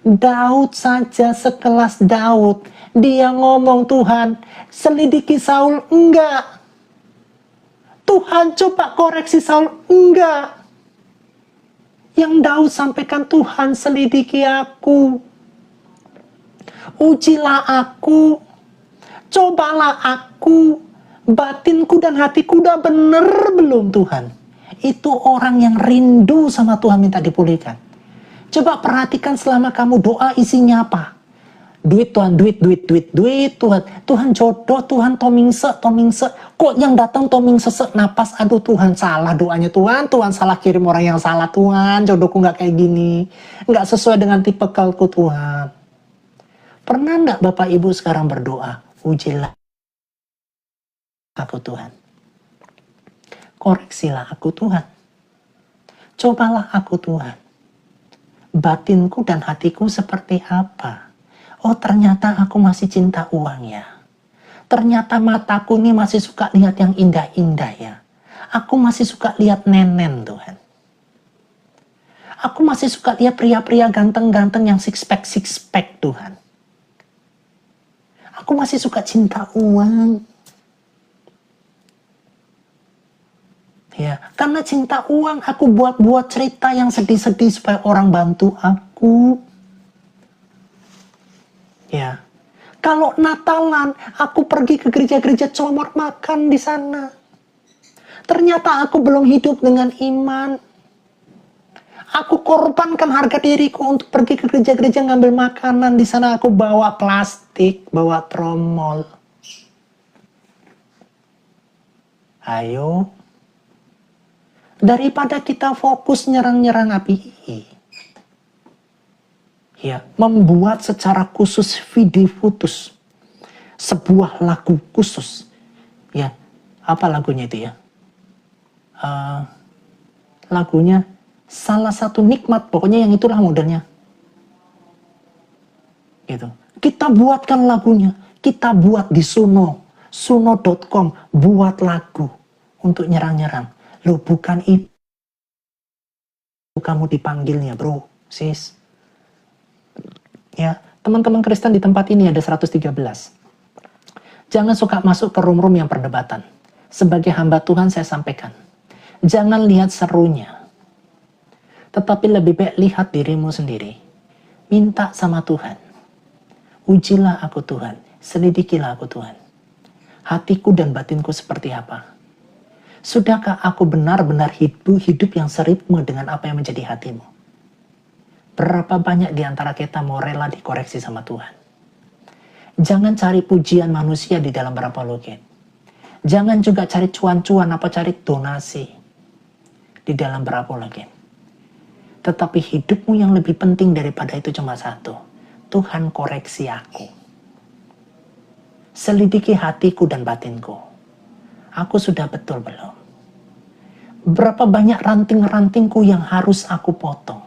Daud saja sekelas Daud, dia ngomong Tuhan, selidiki Saul, enggak. Tuhan coba koreksi Saul, enggak. Yang Daud sampaikan, Tuhan selidiki aku. Ujilah aku, Cobalah aku, batinku dan hatiku udah bener belum Tuhan? Itu orang yang rindu sama Tuhan minta dipulihkan. Coba perhatikan selama kamu doa isinya apa? Duit Tuhan, duit Tuhan. Tuhan jodoh, Tuhan tomingse. Kok yang datang tomingse napas, aduh Tuhan salah doanya Tuhan salah kirim orang yang salah Tuhan, jodohku gak kayak gini. Gak sesuai dengan tipe kalku Tuhan. Pernah gak Bapak Ibu sekarang berdoa, ujilah aku Tuhan. Koreksilah aku Tuhan. Cobalah aku Tuhan. Batinku dan hatiku seperti apa? Oh ternyata aku masih cinta uang ya. Ternyata mataku ini masih suka lihat yang indah-indah ya. Aku masih suka lihat nenen Tuhan. Aku masih suka lihat pria-pria ganteng-ganteng yang six pack Tuhan. Aku masih suka cinta uang. Ya, karena cinta uang aku buat cerita yang sedih-sedih supaya orang bantu aku. Ya, kalau Natalan aku pergi ke gereja-gereja comor makan di sana. Ternyata aku belum hidup dengan iman. Aku korbankan harga diriku untuk pergi ke gereja-gereja ngambil makanan. Di sana aku bawa plastik, bawa tromol. Ayo. Daripada kita fokus nyerang-nyerang API. Ya, membuat secara khusus video putus. Sebuah lagu khusus. Ya, apa lagunya itu ya? Lagunya salah satu nikmat, pokoknya yang itulah modelnya. Gitu. Kita buatkan lagunya, kita buat di suno.com, buat lagu untuk nyerang-nyerang. Loh bukan itu kamu dipanggilnya bro, sis. Ya, teman-teman Kristen di tempat ini ada 113. Jangan suka masuk ke room-room yang perdebatan. Sebagai hamba Tuhan saya sampaikan. Jangan lihat serunya. Tetapi lebih baik lihat dirimu sendiri. Minta sama Tuhan. Ujilah aku Tuhan. Selidikilah aku Tuhan. Hatiku dan batinku seperti apa? Sudahkah aku benar-benar hidup yang seritme dengan apa yang menjadi hatimu? Berapa banyak di antara kita mau rela dikoreksi sama Tuhan? Jangan cari pujian manusia di dalam berapa logat. Jangan juga cari cuan-cuan apa cari donasi di dalam berapa logat. Tetapi hidupmu yang lebih penting daripada itu cuma satu. Tuhan koreksi aku. Selidiki hatiku dan batinku. Aku sudah betul belum? Berapa banyak ranting-rantingku yang harus aku potong?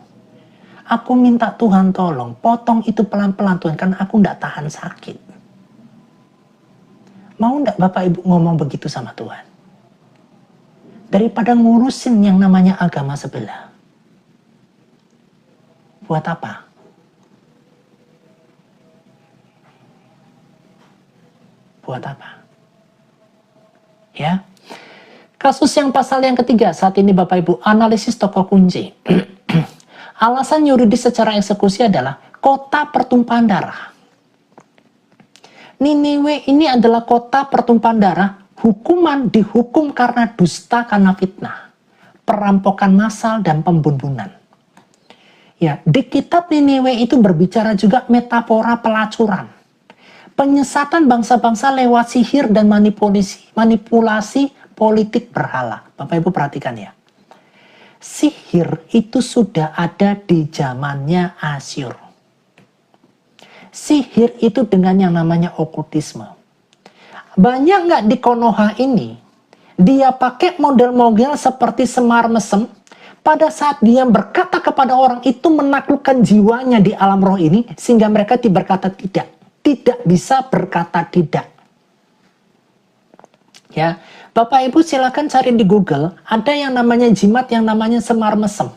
Aku minta Tuhan tolong, potong itu pelan-pelan Tuhan, karena aku tidak tahan sakit. Mau tidak Bapak Ibu ngomong begitu sama Tuhan? Daripada ngurusin yang namanya agama sebelah. Buat apa? Buat apa? Ya. Kasus yang pasal yang ketiga, saat ini Bapak Ibu, analisis tokoh kunci. Alasan yuridis secara eksekusi adalah kota pertumpahan darah. Niniwe ini adalah kota pertumpahan darah, hukuman dihukum karena dusta karena fitnah, perampokan massal dan pembunuhan. Ya, di kitab Niniwe itu berbicara juga metafora pelacuran. Penyesatan bangsa-bangsa lewat sihir dan manipulasi politik berhala. Bapak Ibu perhatikan ya. Sihir itu sudah ada di zamannya Asyur. Sihir itu dengan yang namanya okultisme. Banyak nggak di Konoha ini, dia pakai model-model seperti Semar Mesem, pada saat dia berkata kepada orang itu menaklukkan jiwanya di alam roh ini, sehingga mereka berkata tidak. Tidak bisa berkata tidak. Ya, Bapak Ibu silakan cari di Google, ada yang namanya jimat yang namanya Semar Mesem.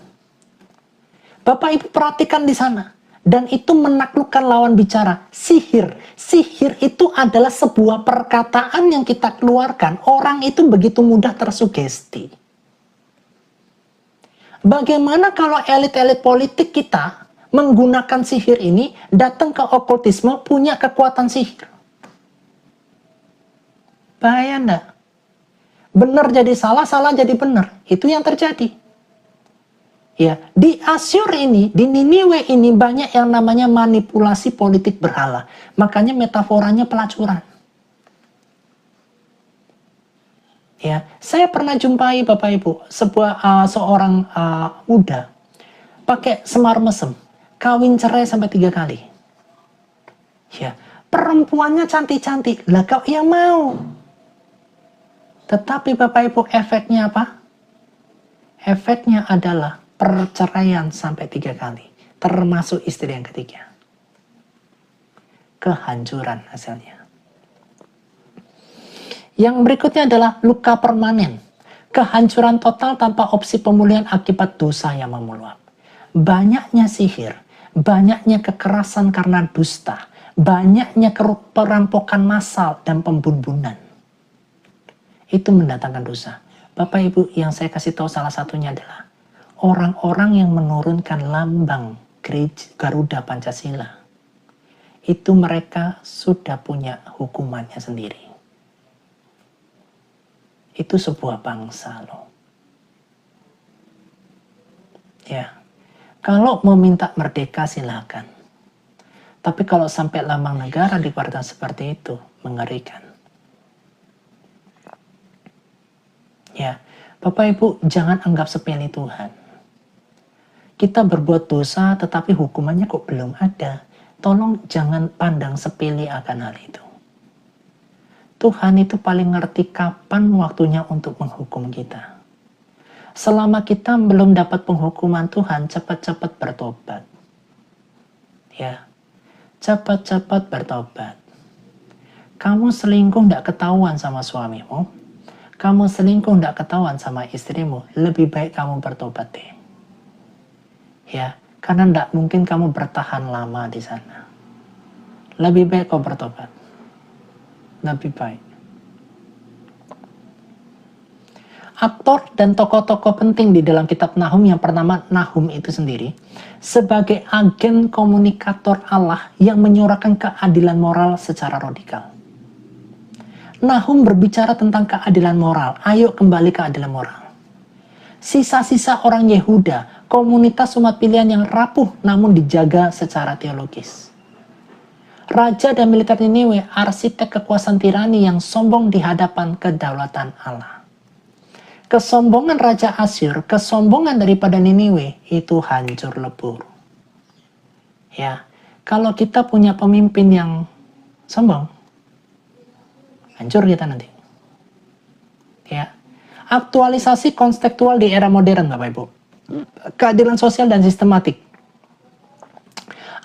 Bapak Ibu perhatikan di sana. Dan itu menaklukkan lawan bicara. Sihir. Sihir itu adalah sebuah perkataan yang kita keluarkan. Orang itu begitu mudah tersugesti. Bagaimana kalau elit-elit politik kita menggunakan sihir ini, datang ke okultisme, punya kekuatan sihir? Bahaya enggak? Benar jadi salah, salah jadi benar. Itu yang terjadi. Ya, di Asyur ini, di Niniwe ini banyak yang namanya manipulasi politik berhala. Makanya metaforanya pelacuran. Ya, saya pernah jumpai Bapak Ibu seorang muda pakai semar mesem, kawin cerai sampai 3 kali. Ya, perempuannya cantik-cantik, lah kau yang mau. Tetapi Bapak Ibu efeknya apa? Efeknya adalah perceraian sampai 3 kali, termasuk istri yang ketiga. Kehancuran hasilnya. Yang berikutnya adalah luka permanen. Kehancuran total tanpa opsi pemulihan akibat dosa yang meluap. Banyaknya sihir, banyaknya kekerasan karena dusta, banyaknya perampokan massal dan pembunuhan. Itu mendatangkan dosa. Bapak Ibu, yang saya kasih tahu salah satunya adalah orang-orang yang menurunkan lambang Garuda Pancasila. Itu mereka sudah punya hukumannya sendiri. Itu sebuah bangsa loh. Ya, kalau mau minta merdeka silakan. Tapi kalau sampai lambang negara dikeluarkan seperti itu, mengerikan. Ya, Bapak Ibu jangan anggap sepele Tuhan. Kita berbuat dosa tetapi hukumannya kok belum ada. Tolong jangan pandang sepele akan hal itu. Tuhan itu paling ngerti kapan waktunya untuk menghukum kita. Selama kita belum dapat penghukuman Tuhan, cepat-cepat bertobat. Ya, cepat-cepat bertobat. Kamu selingkuh tidak ketahuan sama suamimu, kamu selingkuh tidak ketahuan sama istrimu, lebih baik kamu bertobat deh. Ya, karena tidak mungkin kamu bertahan lama di sana. Lebih baik kau bertobat. Lebih baik. Aktor dan tokoh-tokoh penting di dalam kitab Nahum yang pertama Nahum itu sendiri sebagai agen komunikator Allah yang menyuarakan keadilan moral secara radikal. Nahum berbicara tentang keadilan moral. Ayo kembali keadilan moral. Sisa-sisa orang Yehuda, komunitas umat pilihan yang rapuh namun dijaga secara teologis. Raja dan militer Niniwe, arsitek kekuasaan tirani yang sombong di hadapan kedaulatan Allah. Kesombongan Raja Asyur, kesombongan daripada Niniwe, itu hancur lebur. Ya, kalau kita punya pemimpin yang sombong, hancur kita nanti. Ya, aktualisasi konstekstual di era modern, Bapak Ibu. Keadilan sosial dan sistematik.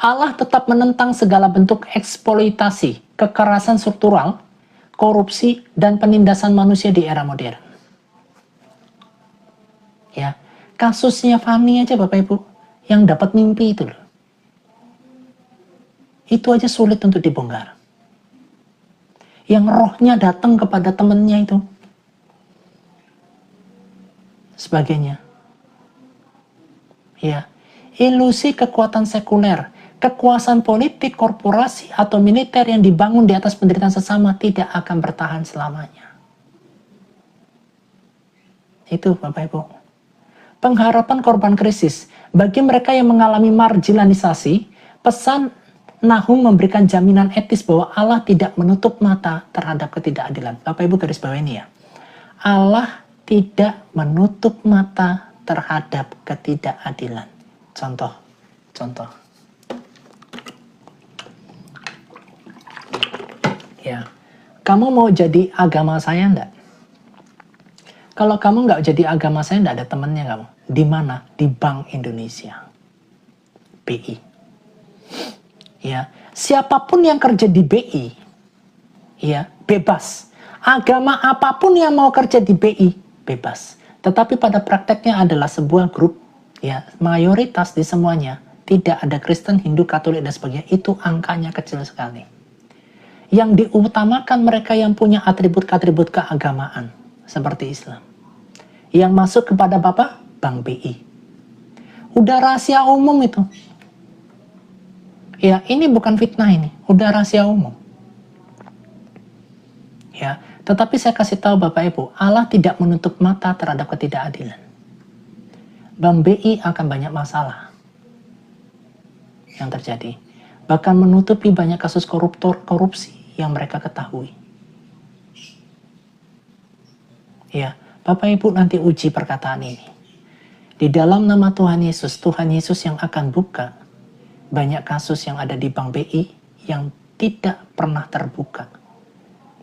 Allah tetap menentang segala bentuk eksploitasi, kekerasan struktural, korupsi, dan penindasan manusia di era modern. Ya, kasusnya Fani aja Bapak Ibu, yang dapat mimpi itu loh. Itu aja sulit untuk dibongkar. Yang rohnya datang kepada temannya itu. Sebagainya. Ya, ilusi kekuatan sekuler, kekuasaan politik, korporasi, atau militer yang dibangun di atas penderitaan sesama tidak akan bertahan selamanya. Itu Bapak Ibu. Pengharapan korban krisis. Bagi mereka yang mengalami marginalisasi, pesan Nahum memberikan jaminan etis bahwa Allah tidak menutup mata terhadap ketidakadilan. Bapak Ibu garis bawah ini ya. Allah tidak menutup mata terhadap ketidakadilan. Contoh. Ya, kamu mau jadi agama saya enggak? Kalau kamu nggak jadi agama saya, enggak ada temannya kamu. Di mana? Di Bank Indonesia. BI. Ya, siapapun yang kerja di BI, ya, bebas. Agama apapun yang mau kerja di BI, bebas. Tetapi pada prakteknya adalah sebuah grup, ya, mayoritas di semuanya, tidak ada Kristen, Hindu, Katolik, dan sebagainya. Itu angkanya kecil sekali. Yang diutamakan mereka yang punya atribut-atribut keagamaan, seperti Islam. Yang masuk kepada Bapak, Bank BI. Udah rahasia umum itu. Ya, ini bukan fitnah ini, udah rahasia umum. Ya, Tetapi saya kasih tahu Bapak Ibu, Allah tidak menutup mata terhadap ketidakadilan. Bank BI akan banyak masalah yang terjadi. Bahkan menutupi banyak kasus korupsi yang mereka ketahui. Ya, Bapak Ibu nanti uji perkataan ini. Di dalam nama Tuhan Yesus yang akan buka banyak kasus yang ada di Bank BI yang tidak pernah terbuka.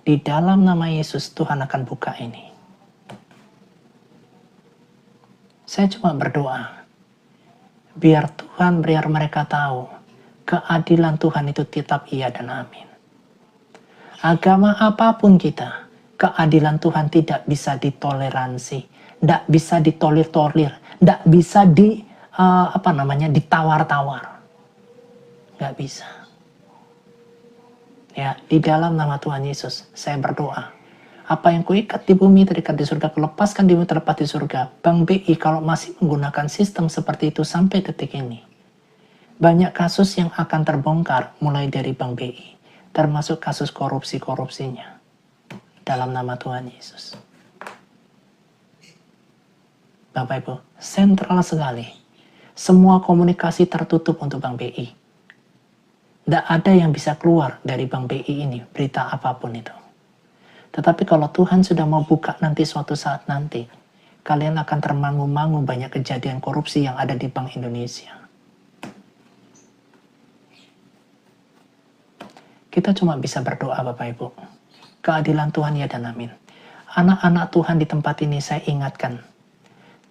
Di dalam nama Yesus, Tuhan akan buka ini. Saya cuma berdoa, biar mereka tahu, keadilan Tuhan itu tetap iya dan amin. Agama apapun kita, keadilan Tuhan tidak bisa ditoleransi, tidak bisa ditolir-tolir, tidak bisa ditawar-tawar. Nggak bisa. Ya, di dalam nama Tuhan Yesus, saya berdoa. Apa yang kuikat di bumi terikat di surga, kulepaskan di bumi terlepas di surga. Bank BI kalau masih menggunakan sistem seperti itu sampai detik ini, banyak kasus yang akan terbongkar mulai dari Bank BI, termasuk kasus korupsinya. Dalam nama Tuhan Yesus. Bapak Ibu, sentral sekali. Semua komunikasi tertutup untuk Bank BI. Tidak ada yang bisa keluar dari Bank BI ini, berita apapun itu. Tetapi kalau Tuhan sudah mau buka nanti suatu saat nanti, kalian akan termangu-mangu banyak kejadian korupsi yang ada di Bank Indonesia. Kita cuma bisa berdoa Bapak Ibu. Keadilan Tuhan ya dan amin. Anak-anak Tuhan di tempat ini saya ingatkan,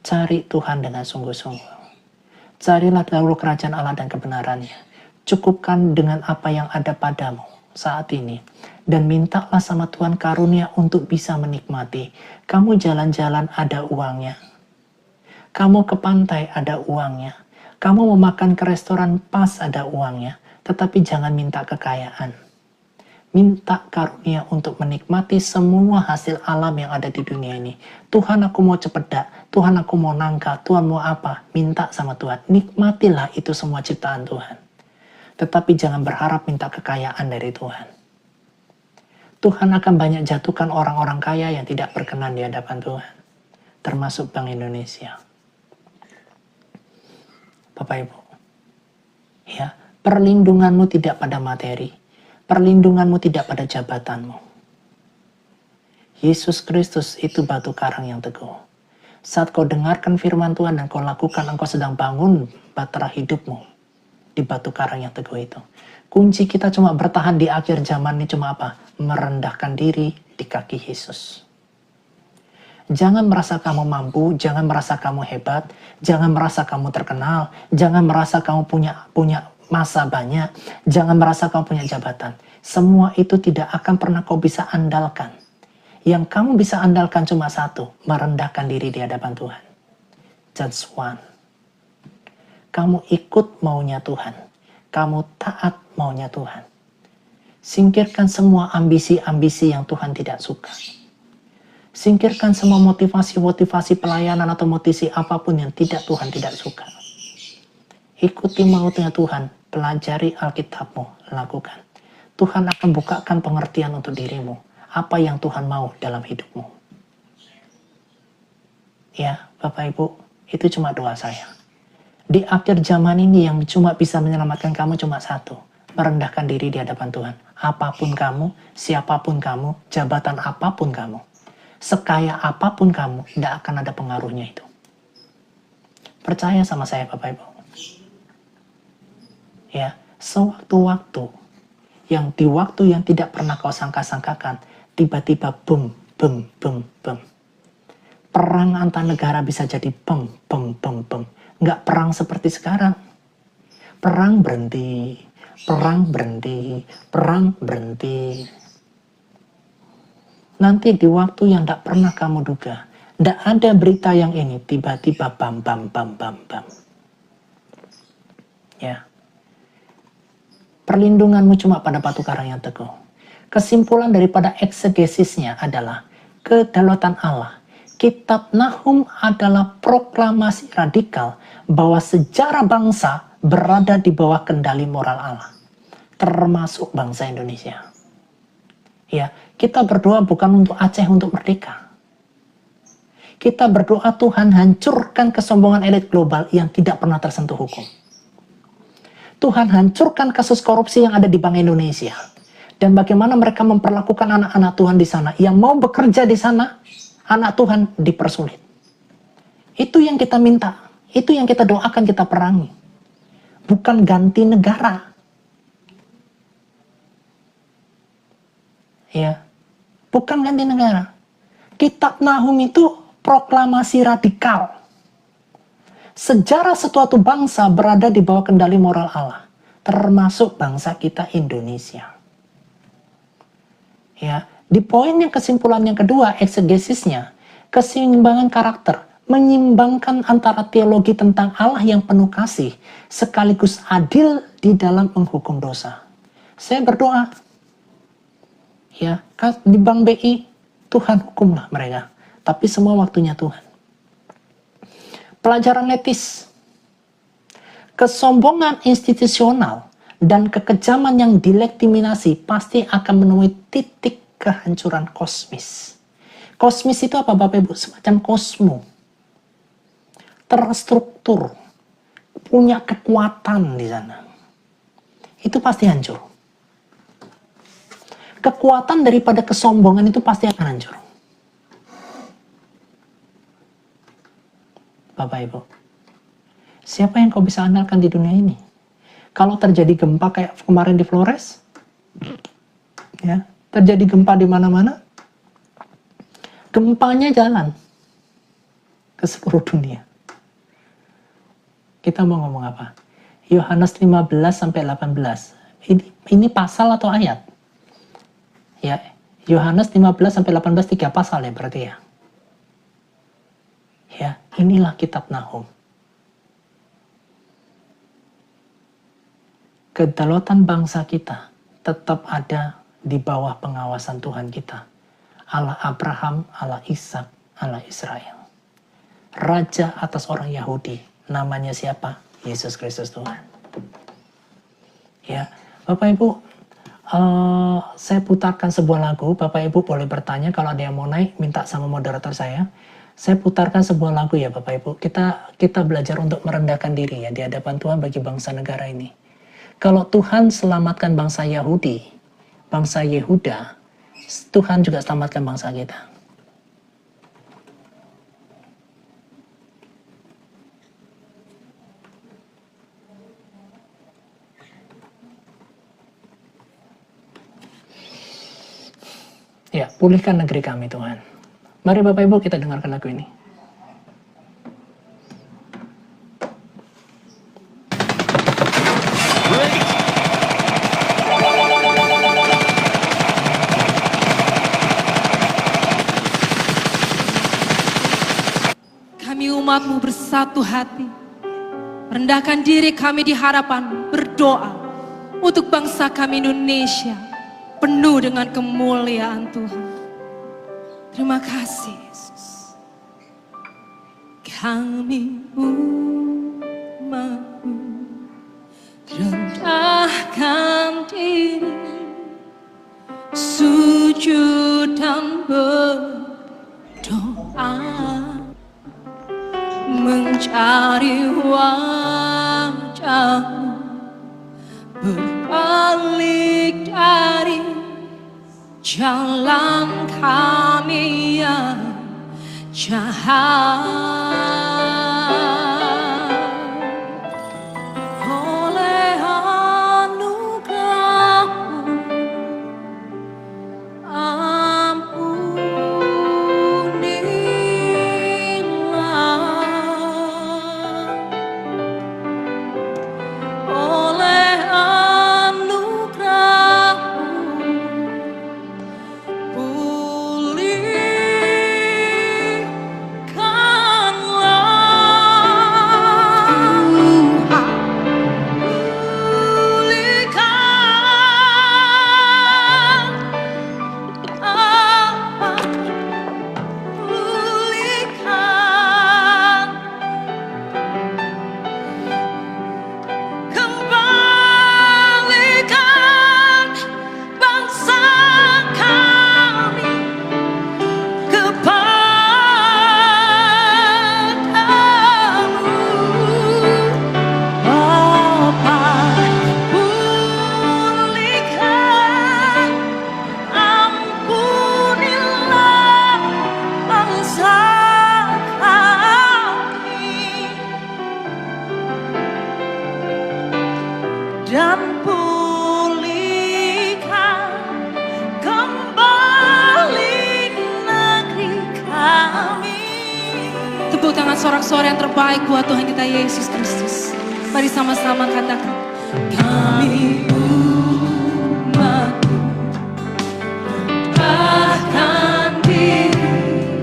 cari Tuhan dengan sungguh-sungguh. Carilah dahulu kerajaan Allah dan kebenarannya. Cukupkan dengan apa yang ada padamu saat ini. Dan mintalah sama Tuhan karunia untuk bisa menikmati. Kamu jalan-jalan ada uangnya. Kamu ke pantai ada uangnya. Kamu mau makan ke restoran pas ada uangnya. Tetapi jangan minta kekayaan. Minta karunia untuk menikmati semua hasil alam yang ada di dunia ini. Tuhan aku mau cepedak. Tuhan aku mau nangka. Tuhan mau apa? Minta sama Tuhan. Nikmatilah itu semua ciptaan Tuhan. Tetapi jangan berharap minta kekayaan dari Tuhan. Tuhan akan banyak jatuhkan orang-orang kaya yang tidak berkenan di hadapan Tuhan. Termasuk Bank Indonesia. Bapak Ibu. Ya, perlindunganmu tidak pada materi. Perlindunganmu tidak pada jabatanmu. Yesus Kristus itu batu karang yang teguh. Saat kau dengarkan firman Tuhan dan kau lakukan, engkau sedang bangun bahtera hidupmu di batu karang yang teguh itu. Kunci kita cuma bertahan di akhir zaman ini cuma apa? Merendahkan diri di kaki Yesus. Jangan merasa kamu mampu, jangan merasa kamu hebat, jangan merasa kamu terkenal, jangan merasa kamu punya masa banyak, jangan merasa kamu punya jabatan. Semua itu tidak akan pernah kau bisa andalkan. Yang kamu bisa andalkan cuma satu, merendahkan diri di hadapan Tuhan. Just one. Kamu ikut maunya Tuhan. Kamu taat maunya Tuhan. Singkirkan semua ambisi-ambisi yang Tuhan tidak suka. Singkirkan semua motivasi-motivasi pelayanan atau motivasi apapun yang Tuhan tidak suka. Ikuti maunya Tuhan. Pelajari Alkitabmu. Lakukan. Tuhan akan bukakan pengertian untuk dirimu. Apa yang Tuhan mau dalam hidupmu. Ya, Bapak Ibu, itu cuma doa saya. Di akhir zaman ini yang cuma bisa menyelamatkan kamu cuma satu. Merendahkan diri di hadapan Tuhan. Apapun kamu, siapapun kamu, jabatan apapun kamu. Sekaya apapun kamu, tidak akan ada pengaruhnya itu. Percaya sama saya Bapak Ibu. Ya, sewaktu-waktu, di waktu yang tidak pernah kau sangka-sangkakan, tiba-tiba bum, bum, bum, bum. Perang antar negara bisa jadi bum, bum, bum, bum. Nggak perang seperti sekarang. Perang berhenti, perang berhenti, perang berhenti. Nanti di waktu yang tidak pernah kamu duga, tidak ada berita yang ini, tiba-tiba bam, bam, bam, bam, bam. Ya. Perlindunganmu cuma pada batu karang yang teguh. Kesimpulan daripada eksegesisnya adalah kedaulatan Allah. Kitab Nahum adalah proklamasi radikal bahwa sejarah bangsa berada di bawah kendali moral Allah. Termasuk bangsa Indonesia. Ya, Kita berdoa bukan untuk Aceh untuk merdeka. Kita berdoa Tuhan hancurkan kesombongan elit global yang tidak pernah tersentuh hukum. Tuhan hancurkan kasus korupsi yang ada di Bank Indonesia. Dan bagaimana mereka memperlakukan anak-anak Tuhan di sana. Yang mau bekerja di sana, anak Tuhan dipersulit. Itu yang kita minta. Itu yang kita doakan, kita perangi. Bukan ganti negara. Ya, bukan ganti negara. Kitab Nahum itu proklamasi radikal. Sejarah suatu bangsa berada di bawah kendali moral Allah, termasuk bangsa kita Indonesia. Ya, di poin yang kesimpulan yang kedua, eksegesisnya, keseimbangan karakter, menyimbangkan antara teologi tentang Allah yang penuh kasih, sekaligus adil di dalam menghukum dosa. Saya berdoa, ya, di Bank BI, Tuhan hukumlah mereka. Tapi semua waktunya Tuhan. Pelajaran etis. Kesombongan institusional dan kekejaman yang dilegitimasi pasti akan menemui titik kehancuran kosmis. Kosmis itu apa Bapak Ibu? Semacam kosmo. Terstruktur. Punya kekuatan di sana. Itu pasti hancur. Kekuatan daripada kesombongan itu pasti akan hancur. Bapak Ibu, siapa yang kau bisa andalkan di dunia ini? Kalau terjadi gempa kayak kemarin di Flores, ya, terjadi gempa di mana-mana, gempanya jalan ke seluruh dunia. Kita mau ngomong apa? Yohanes 15-18. Ini pasal atau ayat? Ya, Yohanes 15-18, 3 pasal ya berarti ya. Ya, inilah kitab Nahum. Kedaulatan bangsa kita tetap ada di bawah pengawasan Tuhan kita. Allah Abraham, Allah Ishak, Allah Israel. Raja atas orang Yahudi. Namanya siapa? Yesus Kristus Tuhan. Ya, Bapak Ibu, saya putarkan sebuah lagu. Bapak Ibu boleh bertanya kalau ada yang mau naik, minta sama moderator saya. Saya putarkan sebuah lagu ya Bapak Ibu. Kita belajar untuk merendahkan diri ya di hadapan Tuhan bagi bangsa negara ini. Kalau Tuhan selamatkan bangsa Yahudi, bangsa Yehuda, Tuhan juga selamatkan bangsa kita. Ya, pulihkan negeri kami Tuhan. Mari Bapak Ibu kita dengarkan lagu ini. Kami umat-Mu bersatu hati, rendahkan diri kami di hadapan, berdoa untuk bangsa kami Indonesia, penuh dengan kemuliaan Tuhan. Terima kasih Yesus. Kami umat-Mu rendahkan diri, sujud dan berdoa, mencari wajah-Mu, berbalik dari jalan kami yang jahat. Oleh anugerah-Mu ampunilah. Oleh anugerah-Mu pulihkanlah. dan pulihkan kembali negeri kami. Tepuk tangan sorak-sorai yang terbaik buat Tuhan kita Yesus Kristus. Mari sama-sama katakan, Kami umat-Mu rendahkan diri,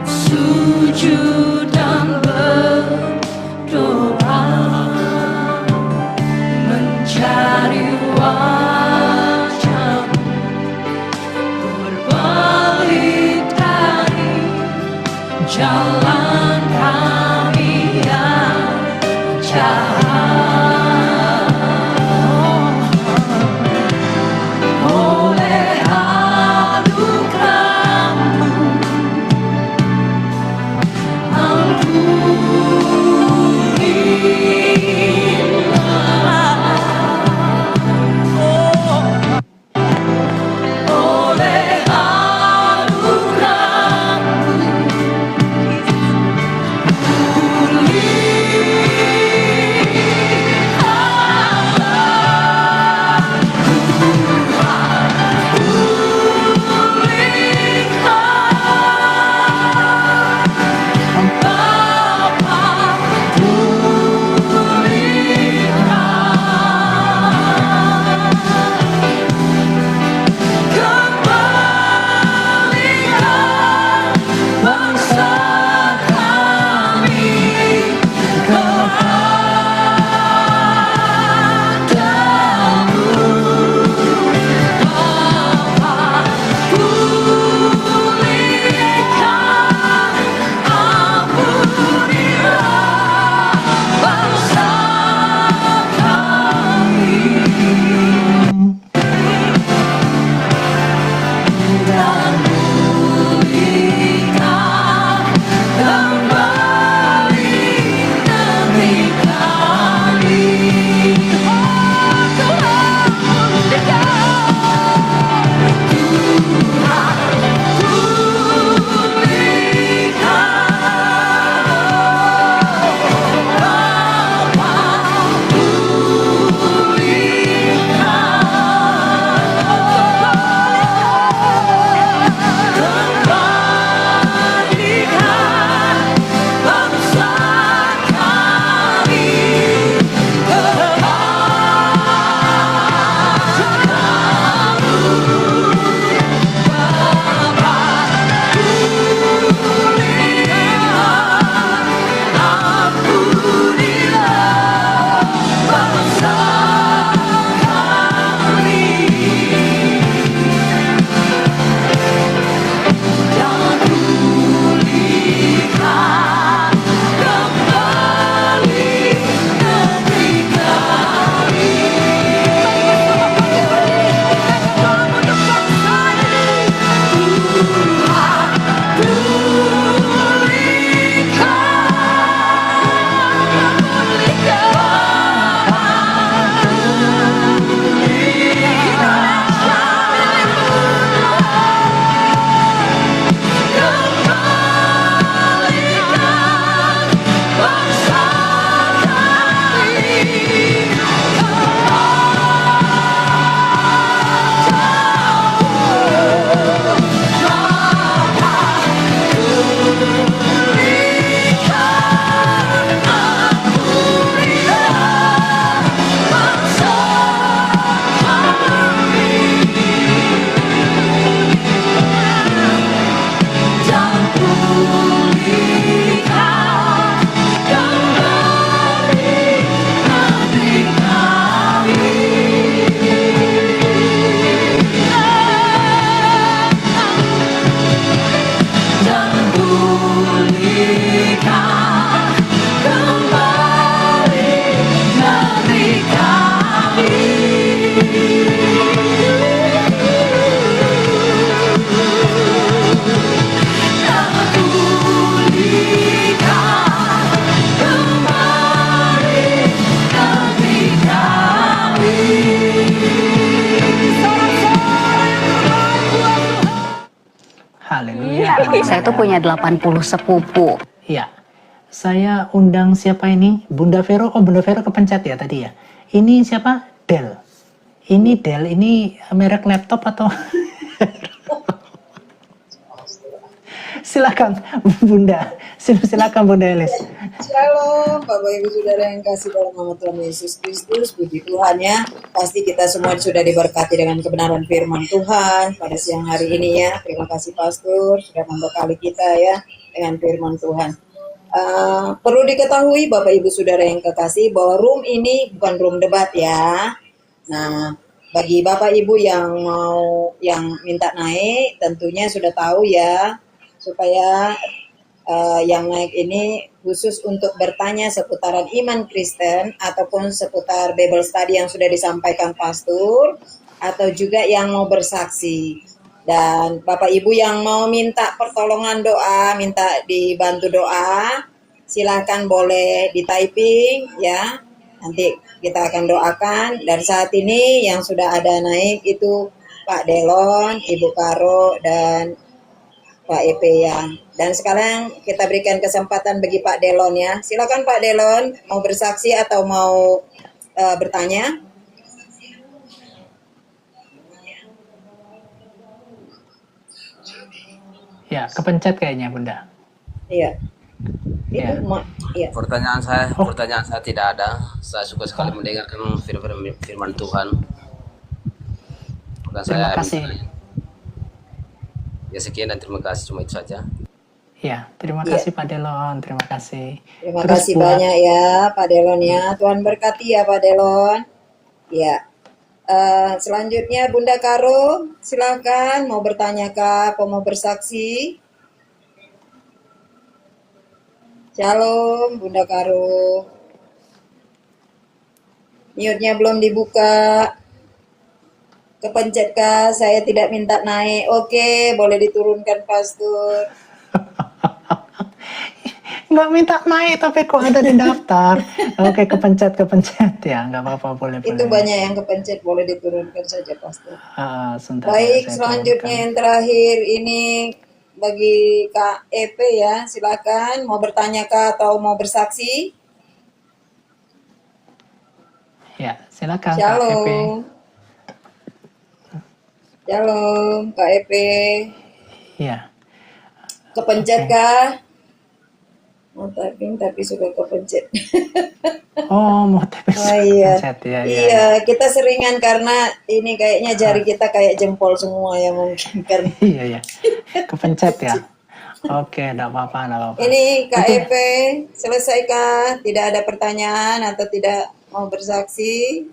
sujud dan berdoa, mencari wajah-Mu, berbalik dari jalan kami yang jahat. Oleh anugerah-Mu, ampunilah. Oleh anugerah-Mu, Saya tuh punya 80 sepupu. Ya, saya undang siapa ini? Bunda Vero. Oh, Bunda Vero kepencet ya tadi ya. Ini siapa? Dell. Ini Dell, ini merek laptop atau? Silakan Bunda. Silakan Bunda Elis. Shalom, Bapak Ibu Saudara yang kasih dalam nama Tuhan Yesus Kristus. Puji Tuhan ya. Pasti kita semua sudah diberkati dengan kebenaran firman Tuhan pada siang hari ini ya. Terima kasih Pastor sudah membekali kita ya dengan firman Tuhan. Perlu diketahui Bapak Ibu Saudara yang kekasih bahwa room ini bukan room debat ya. Nah, bagi Bapak Ibu yang minta naik tentunya sudah tahu ya, supaya yang naik ini khusus untuk bertanya seputaran iman Kristen ataupun seputar Bible study yang sudah disampaikan Pastor, atau juga yang mau bersaksi. Dan Bapak Ibu yang mau minta pertolongan doa, minta dibantu doa, silakan boleh di typing ya. Nanti kita akan doakan. Dan saat ini yang sudah ada naik itu Pak Delon, Ibu Karo, dan Pak Epe ya. Dan sekarang kita berikan kesempatan bagi Pak Delon ya. Silakan Pak Delon, mau bersaksi atau mau bertanya? Ya, kepencet kayaknya Bunda. Iya. Ya. Iya. Pertanyaan saya tidak ada. Saya suka sekali mendengarkan firman Tuhan. Bukan Terima saya kasih. Ya sekian dan terima kasih, cuma itu saja. Ya, terima Iya. kasih Pak Delon, terima kasih. Terima Terus kasih buat- banyak ya Pak Delon ya. Tuhan berkati ya Pak Delon. Ya. Selanjutnya Bunda Karo, silakan mau bertanya kah atau mau bersaksi? Shalom Bunda Karo. Mute-nya belum dibuka. Kepencet kah? Saya tidak minta naik. Oke, boleh diturunkan Pastor. Nggak minta naik tapi kok ada di daftar. Oke, kepencet ya, nggak apa-apa, boleh. Itu banyak yang kepencet, boleh diturunkan saja Pastor. Sebentar, Baik, saya selanjutnya turunkan. yang terakhir ini bagi Kak Epe ya, silakan mau bertanya kah atau mau bersaksi? Ya, silakan Kak Epe. Shalom. Shalom, Kak Epe. Ya, Kepencet Oke. kah? Mau typing tapi sudah kepencet. oh mau TPS Oh iya. kepencet ya, Iya, kita seringan karena ini kayaknya jari kita kayak jempol semua ya mungkin kan. Iya, kepencet ya. Oke, enggak apa-apa. Ini Kak Itu- Epe, selesaikah? Tidak ada pertanyaan atau tidak mau bersaksi?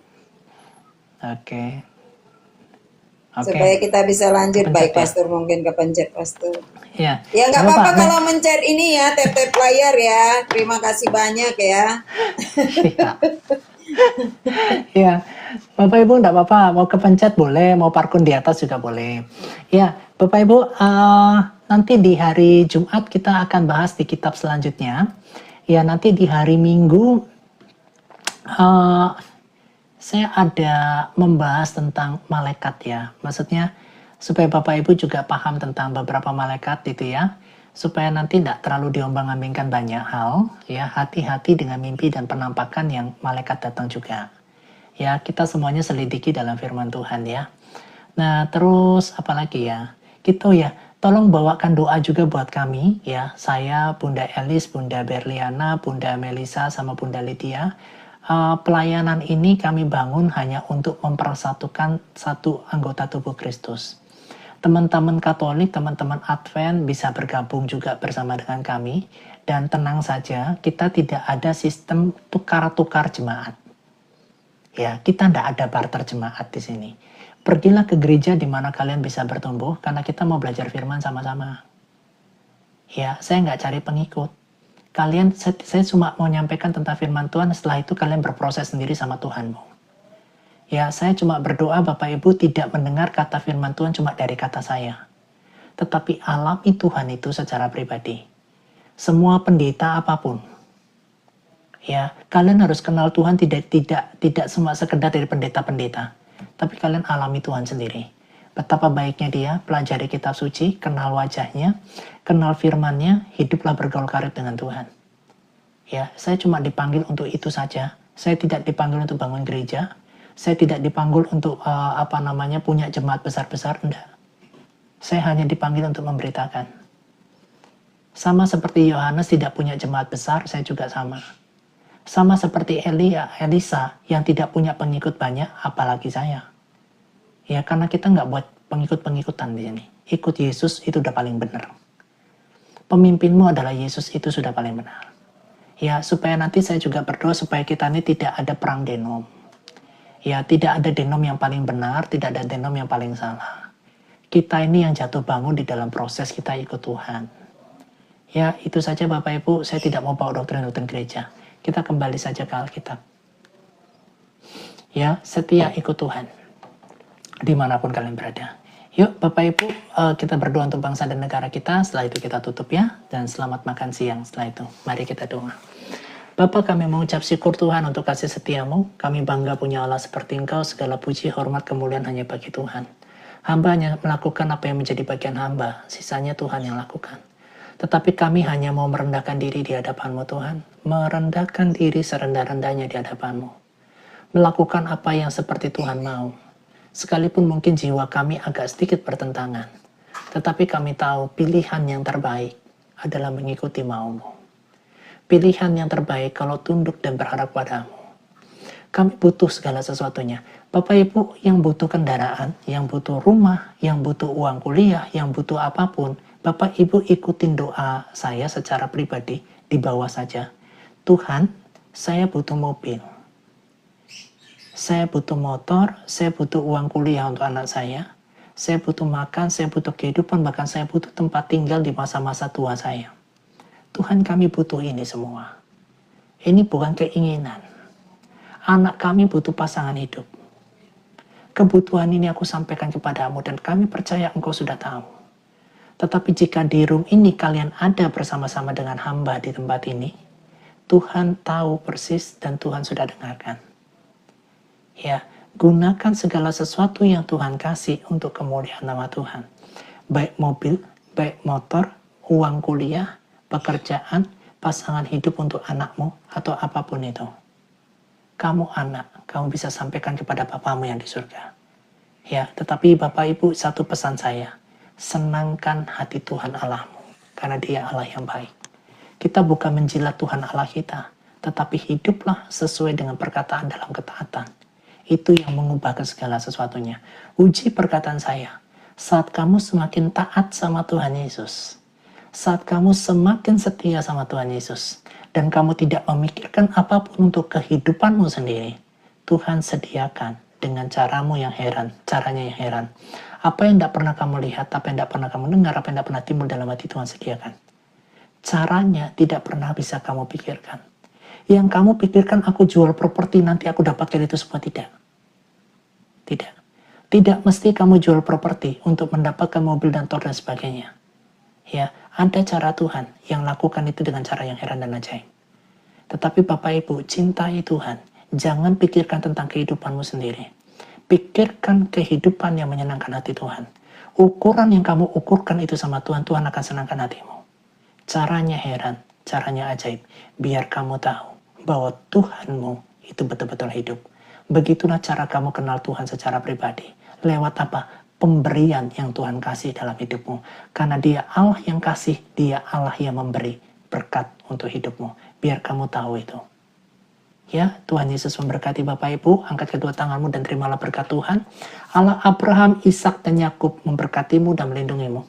Oke. Supaya kita bisa lanjut. Kepencet Baik ya. Pastor, mungkin kepencet Pastor. Ya. Ya nggak Nggak apa-apa apa-apa. kalau mencet ini ya, tap-tap layar ya. Terima kasih banyak ya. Iya. Iya, Bapak Ibu enggak apa-apa, mau kepencet boleh, mau parkun di atas juga boleh. Ya, Bapak Ibu, nanti di hari Jumat kita akan bahas di kitab selanjutnya. Ya, nanti di hari Minggu saya ada membahas tentang malaikat ya. Maksudnya supaya Bapak Ibu juga paham tentang beberapa malaikat itu ya. Supaya nanti tidak terlalu diombang-ambingkan banyak hal ya. Hati-hati dengan mimpi dan penampakan yang malaikat datang juga. Ya, kita semuanya selidiki dalam firman Tuhan ya. Nah, terus apalagi ya? Gitu ya. Tolong bawakan doa juga buat kami ya. Saya, Bunda Elis, Bunda Berliana, Bunda Melisa sama Bunda Lydia. Pelayanan ini kami bangun hanya untuk mempersatukan satu anggota tubuh Kristus. Teman-teman Katolik, teman-teman Advent bisa bergabung juga bersama dengan kami. Dan tenang saja, kita tidak ada sistem tukar-tukar jemaat. Ya, kita tidak ada barter jemaat di sini. Pergilah ke gereja di mana kalian bisa bertumbuh, karena kita mau belajar firman sama-sama. Ya, saya nggak cari pengikut. Saya cuma mau nyampaikan tentang firman Tuhan, setelah itu kalian berproses sendiri sama Tuhanmu. Ya, saya cuma berdoa Bapak Ibu tidak mendengar kata firman Tuhan cuma dari kata saya. Tetapi alami Tuhan itu secara pribadi. Semua pendeta apapun. Ya, kalian harus kenal Tuhan tidak semua sekedar dari pendeta-pendeta. Tapi kalian alami Tuhan sendiri. Betapa baiknya dia, pelajari kitab suci, kenal wajahnya, kenal firmannya, hiduplah bergaul karib dengan Tuhan. Ya, saya cuma dipanggil untuk itu saja. Saya tidak dipanggil untuk bangun gereja. Saya tidak dipanggil untuk punya jemaat besar-besar, enggak. Saya hanya dipanggil untuk memberitakan. Sama seperti Yohanes tidak punya jemaat besar, saya juga sama. Sama seperti Elisa yang tidak punya pengikut banyak, apalagi saya. Ya, karena kita nggak buat pengikut-pengikutan di sini. Ikut Yesus itu udah paling benar. Pemimpinmu adalah Yesus, itu sudah paling benar. Ya, supaya nanti saya juga berdoa supaya kita ini tidak ada perang denom. Ya, tidak ada denom yang paling benar, tidak ada denom yang paling salah. Kita ini yang jatuh bangun di dalam proses kita ikut Tuhan. Ya, itu saja Bapak Ibu, saya tidak mau bawa doktrin-doktrin gereja. Kita kembali saja ke Alkitab. Ya, setia ikut Tuhan. Dimanapun kalian berada. Yuk Bapak Ibu, kita berdoa untuk bangsa dan negara kita. Setelah itu kita tutup ya. Dan selamat makan siang setelah itu. Mari kita doa. Bapa, kami mengucap syukur Tuhan untuk kasih setiamu. Kami bangga punya Allah seperti Engkau. Segala puji, hormat, kemuliaan hanya bagi Tuhan. Hamba hanya melakukan apa yang menjadi bagian hamba. Sisanya Tuhan yang lakukan. Tetapi kami hanya mau merendahkan diri di hadapan-Mu Tuhan. Merendahkan diri serendah-rendahnya di hadapan-Mu. Melakukan apa yang seperti Tuhan mau. Sekalipun mungkin jiwa kami agak sedikit bertentangan. Tetapi kami tahu pilihan yang terbaik adalah mengikuti mau-Mu. Pilihan yang terbaik kalau tunduk dan berharap padamu. Kami butuh segala sesuatunya. Bapak Ibu yang butuh kendaraan, yang butuh rumah, yang butuh uang kuliah, yang butuh apapun, Bapak Ibu ikutin doa saya secara pribadi di bawah saja. Tuhan, saya butuh mobil. Saya butuh motor, saya butuh uang kuliah untuk anak saya butuh makan, saya butuh kehidupan, bahkan saya butuh tempat tinggal di masa-masa tua saya. Tuhan, kami butuh ini semua. Ini bukan keinginan. Anak kami butuh pasangan hidup. Kebutuhan ini aku sampaikan kepadamu dan kami percaya Engkau sudah tahu. Tetapi jika di room ini kalian ada bersama-sama dengan hamba di tempat ini, Tuhan tahu persis dan Tuhan sudah dengarkan. Ya, gunakan segala sesuatu yang Tuhan kasih untuk kemuliaan nama Tuhan. Baik mobil, baik motor, uang kuliah, pekerjaan, pasangan hidup untuk anakmu, atau apapun itu. Kamu anak, kamu bisa sampaikan kepada Bapamu yang di surga. Ya, tetapi Bapak Ibu, satu pesan saya. Senangkan hati Tuhan Allahmu, karena Dia Allah yang baik. Kita bukan menjilat Tuhan Allah kita, tetapi hiduplah sesuai dengan perkataan dalam ketaatan. Itu yang mengubahkan segala sesuatunya. Uji perkataan saya. Saat kamu semakin taat sama Tuhan Yesus. Saat kamu semakin setia sama Tuhan Yesus. Dan kamu tidak memikirkan apapun untuk kehidupanmu sendiri. Tuhan sediakan dengan caramu yang heran. Caranya yang heran. Apa yang tidak pernah kamu lihat, apa yang tidak pernah kamu dengar, apa yang tidak pernah timbul dalam hati Tuhan sediakan. Caranya tidak pernah bisa kamu pikirkan. Yang kamu pikirkan, aku jual properti nanti aku dapatkan itu semua, tidak. Tidak. Tidak mesti kamu jual properti untuk mendapatkan mobil dan tor dan sebagainya. Ya, ada cara Tuhan yang lakukan itu dengan cara yang heran dan ajaib. Tetapi Bapak Ibu, cintai Tuhan. Jangan pikirkan tentang kehidupanmu sendiri. Pikirkan kehidupan yang menyenangkan hati Tuhan. Ukuran yang kamu ukurkan itu sama Tuhan, Tuhan akan senangkan hatimu. Caranya heran, caranya ajaib. Biar kamu tahu bahwa Tuhanmu itu betul-betul hidup. Begitulah cara kamu kenal Tuhan secara pribadi. Lewat apa? Pemberian yang Tuhan kasih dalam hidupmu. Karena Dia Allah yang kasih, Dia Allah yang memberi berkat untuk hidupmu. Biar kamu tahu itu. Ya, Tuhan Yesus memberkati Bapak Ibu. Angkat kedua tanganmu dan terimalah berkat Tuhan. Allah Abraham, Ishak dan Yakub memberkatimu dan melindungimu.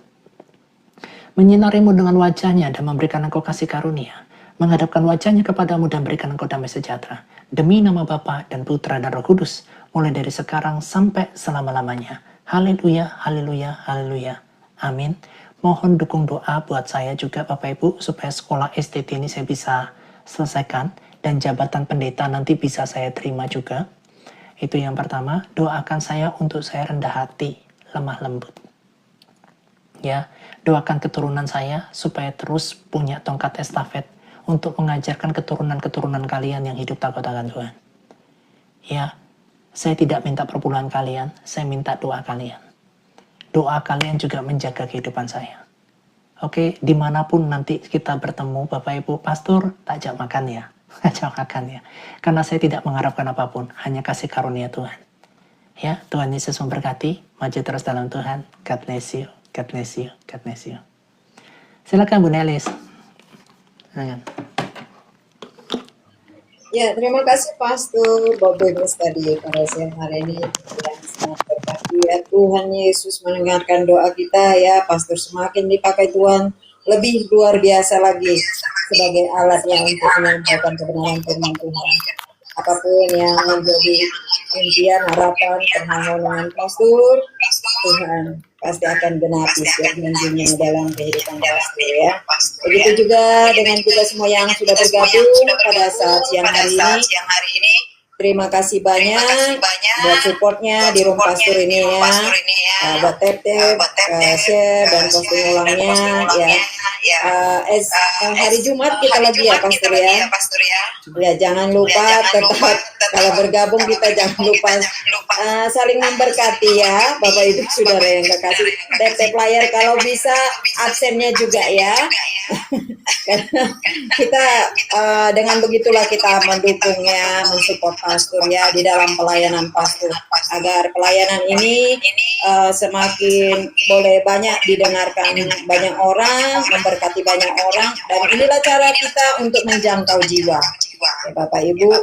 Menyinarimu dengan wajahnya dan memberikan engkau kasih karunia. Menghadapkan wajahnya kepadamu dan berikan engkau damai sejahtera. Demi nama Bapa dan Putra dan Roh Kudus, mulai dari sekarang sampai selama-lamanya. Haleluya, haleluya, haleluya. Amin. Mohon dukung doa buat saya juga Bapak Ibu, supaya sekolah STT ini saya bisa selesaikan, dan jabatan pendeta nanti bisa saya terima juga. Itu yang pertama. Doakan saya untuk saya rendah hati, lemah lembut. Ya, doakan keturunan saya supaya terus punya tongkat estafet untuk mengajarkan keturunan-keturunan kalian yang hidup takut akan Tuhan. Ya, saya tidak minta perpuluhan kalian, saya minta doa kalian. Doa kalian juga menjaga kehidupan saya. Oke, dimanapun nanti kita bertemu, Bapak Ibu, Pastor, tak ajak makan ya. Kacaukan ya. Karena saya tidak mengharapkan apapun, hanya kasih karunia Tuhan. Ya, Tuhan Yesus memberkati. Maju terus dalam Tuhan. God bless you. God bless you. God bless you. Silakan Bu Nelis. Silakan. Ya, terima kasih Pastor Bobo tadi pada siang hari ini yang sangat berkati ya. Tuhan Yesus mendengarkan doa kita ya. Pastor semakin dipakai Tuhan lebih luar biasa lagi sebagai alatnya untuk menyampaikan kebenaran firman Tuhan. Apapun yang menjadi impian, harapan, permohonan Pastor, Tuhan pasti akan genapi setiap janjinya dalam kehidupan Pastor ya. Begitu juga dengan kita semua yang sudah bergabung pada saat siang hari ini. Terima kasih banyak buat supportnya di room Pastor ini ya. Buat tap-tap, share dan posting ulangnya ya. Hari Jumat kita lagi ya Pastor ya. Ya jangan lupa tetap kalau bergabung kita jangan lupa saling memberkati ya Bapak Ibu Saudara yang kekasih. Tap-tap layar kalau bisa absennya juga ya. Karena kita dengan begitulah kita mendukungnya, mensupport Pastor ya di dalam pelayanan Pastor agar pelayanan ini semakin boleh banyak didengarkan banyak orang, memberkati banyak orang, dan inilah cara kita untuk menjangkau jiwa. Ya, Bapak Ibu,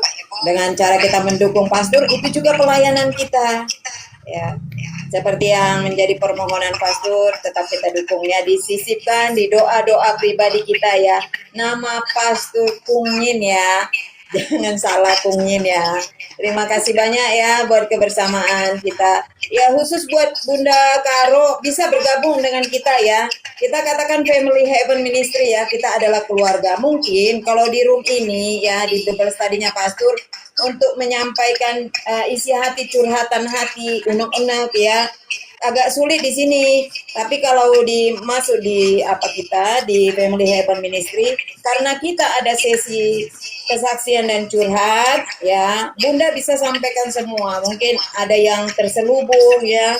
dengan cara kita mendukung Pastor itu juga pelayanan kita. Ya, seperti yang menjadi permohonan Pastor, tetap kita dukungnya, disisipkan di doa-doa pribadi kita ya. Nama Pastor Kungin ya, jangan salah Kungin ya. Terima kasih banyak ya buat kebersamaan kita. Ya khusus buat Bunda Karo bisa bergabung dengan kita ya. Kita katakan Family Heaven Ministry ya, kita adalah keluarga. Mungkin kalau di room ini ya, di Bible Study-nya Pastor, untuk menyampaikan isi hati, curhatan hati, unek-unek ya, agak sulit di sini. Tapi kalau masuk di kita di Family Heaven Ministry, karena kita ada sesi kesaksian dan curhat ya, Bunda bisa sampaikan semua. Mungkin ada yang terselubung ya,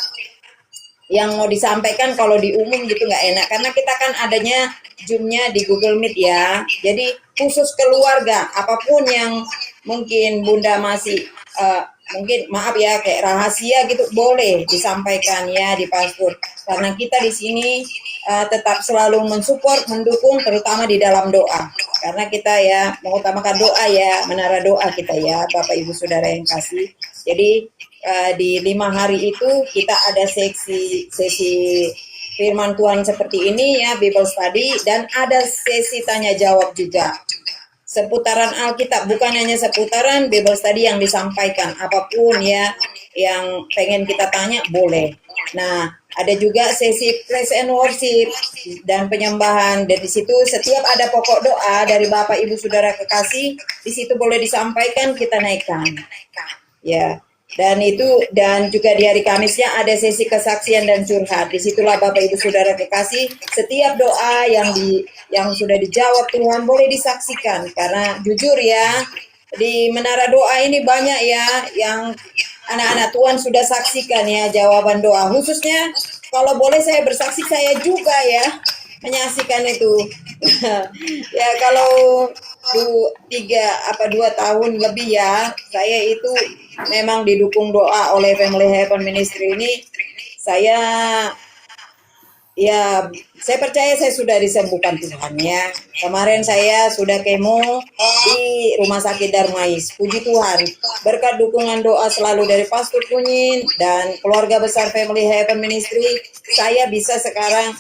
yang mau disampaikan kalau di umum gitu nggak enak, karena kita kan adanya Zoom-nya di Google Meet ya. Jadi khusus keluarga, apapun yang mungkin Bunda masih mungkin maaf ya kayak rahasia gitu, boleh disampaikan ya di Pastor. Karena kita di sini tetap selalu mensupport, mendukung, terutama di dalam doa. Karena kita ya mengutamakan doa ya, menara doa kita ya, Bapak Ibu Saudara yang kasih. Jadi di 5 hari itu kita ada sesi firman Tuhan seperti ini ya, Bible Study, dan ada sesi tanya jawab juga. Seputaran Alkitab, bukan hanya seputaran Bible Study yang disampaikan, apapun ya yang pengen kita tanya boleh. Nah, ada juga sesi praise and worship dan penyembahan, dan di situ setiap ada pokok doa dari Bapak Ibu Saudara kekasih, di situ boleh disampaikan, kita naikkan. Ya. Dan juga di hari Kamisnya ada sesi kesaksian dan curhat. Disitulah Bapak Ibu Saudara kekasih, setiap doa yang sudah dijawab Tuhan boleh disaksikan. Karena jujur ya, di menara doa ini banyak ya yang anak-anak Tuhan sudah saksikan ya jawaban doa. Khususnya kalau boleh saya bersaksi, saya juga ya menyaksikan itu. Ya kalau 2 tahun lebih ya, saya itu memang didukung doa oleh Family Heaven Ministry ini. Saya percaya saya sudah disembuhkan Tuhan ya. Kemarin saya sudah kemo di Rumah Sakit Darmais. Puji Tuhan, berkat dukungan doa selalu dari Pastor Kunyin dan keluarga besar Family Heaven Ministry, saya bisa sekarang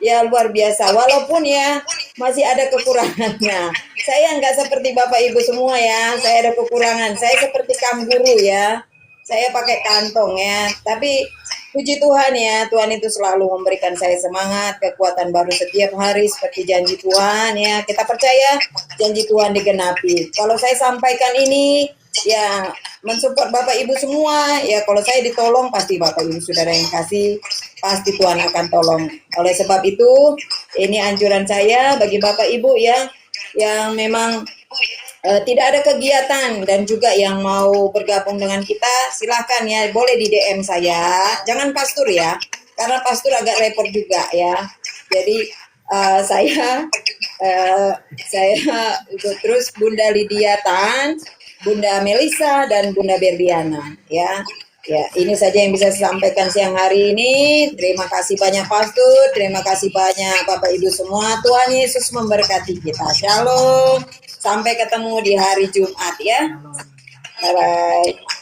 ya luar biasa. Walaupun ya masih ada kekurangannya. Saya nggak seperti Bapak Ibu semua ya. Saya ada kekurangan. Saya seperti kanguru ya. Saya pakai kantong ya. Tapi puji Tuhan ya, Tuhan itu selalu memberikan saya semangat, kekuatan baru setiap hari seperti janji Tuhan ya. Kita percaya janji Tuhan digenapi. Kalau saya sampaikan ini ya mensupport Bapak Ibu semua ya, kalau saya ditolong pasti Bapak Ibu Saudara yang kasih, pasti Tuhan akan tolong. Oleh sebab itu ini anjuran saya bagi Bapak Ibu ya yang memang tidak ada kegiatan dan juga yang mau bergabung dengan kita, silahkan ya, boleh di DM saya, jangan Pastor ya, karena Pastor agak repot juga ya. Jadi saya Saya terus Bunda Lydia Tan, Bunda Melisa dan Bunda Berdiana ya. Ya, ini saja yang bisa saya sampaikan siang hari ini. Terima kasih banyak Pastor, terima kasih banyak Bapak Ibu semua. Tuhan Yesus memberkati kita. Shalom. Sampai ketemu di hari Jumat ya. Bye bye.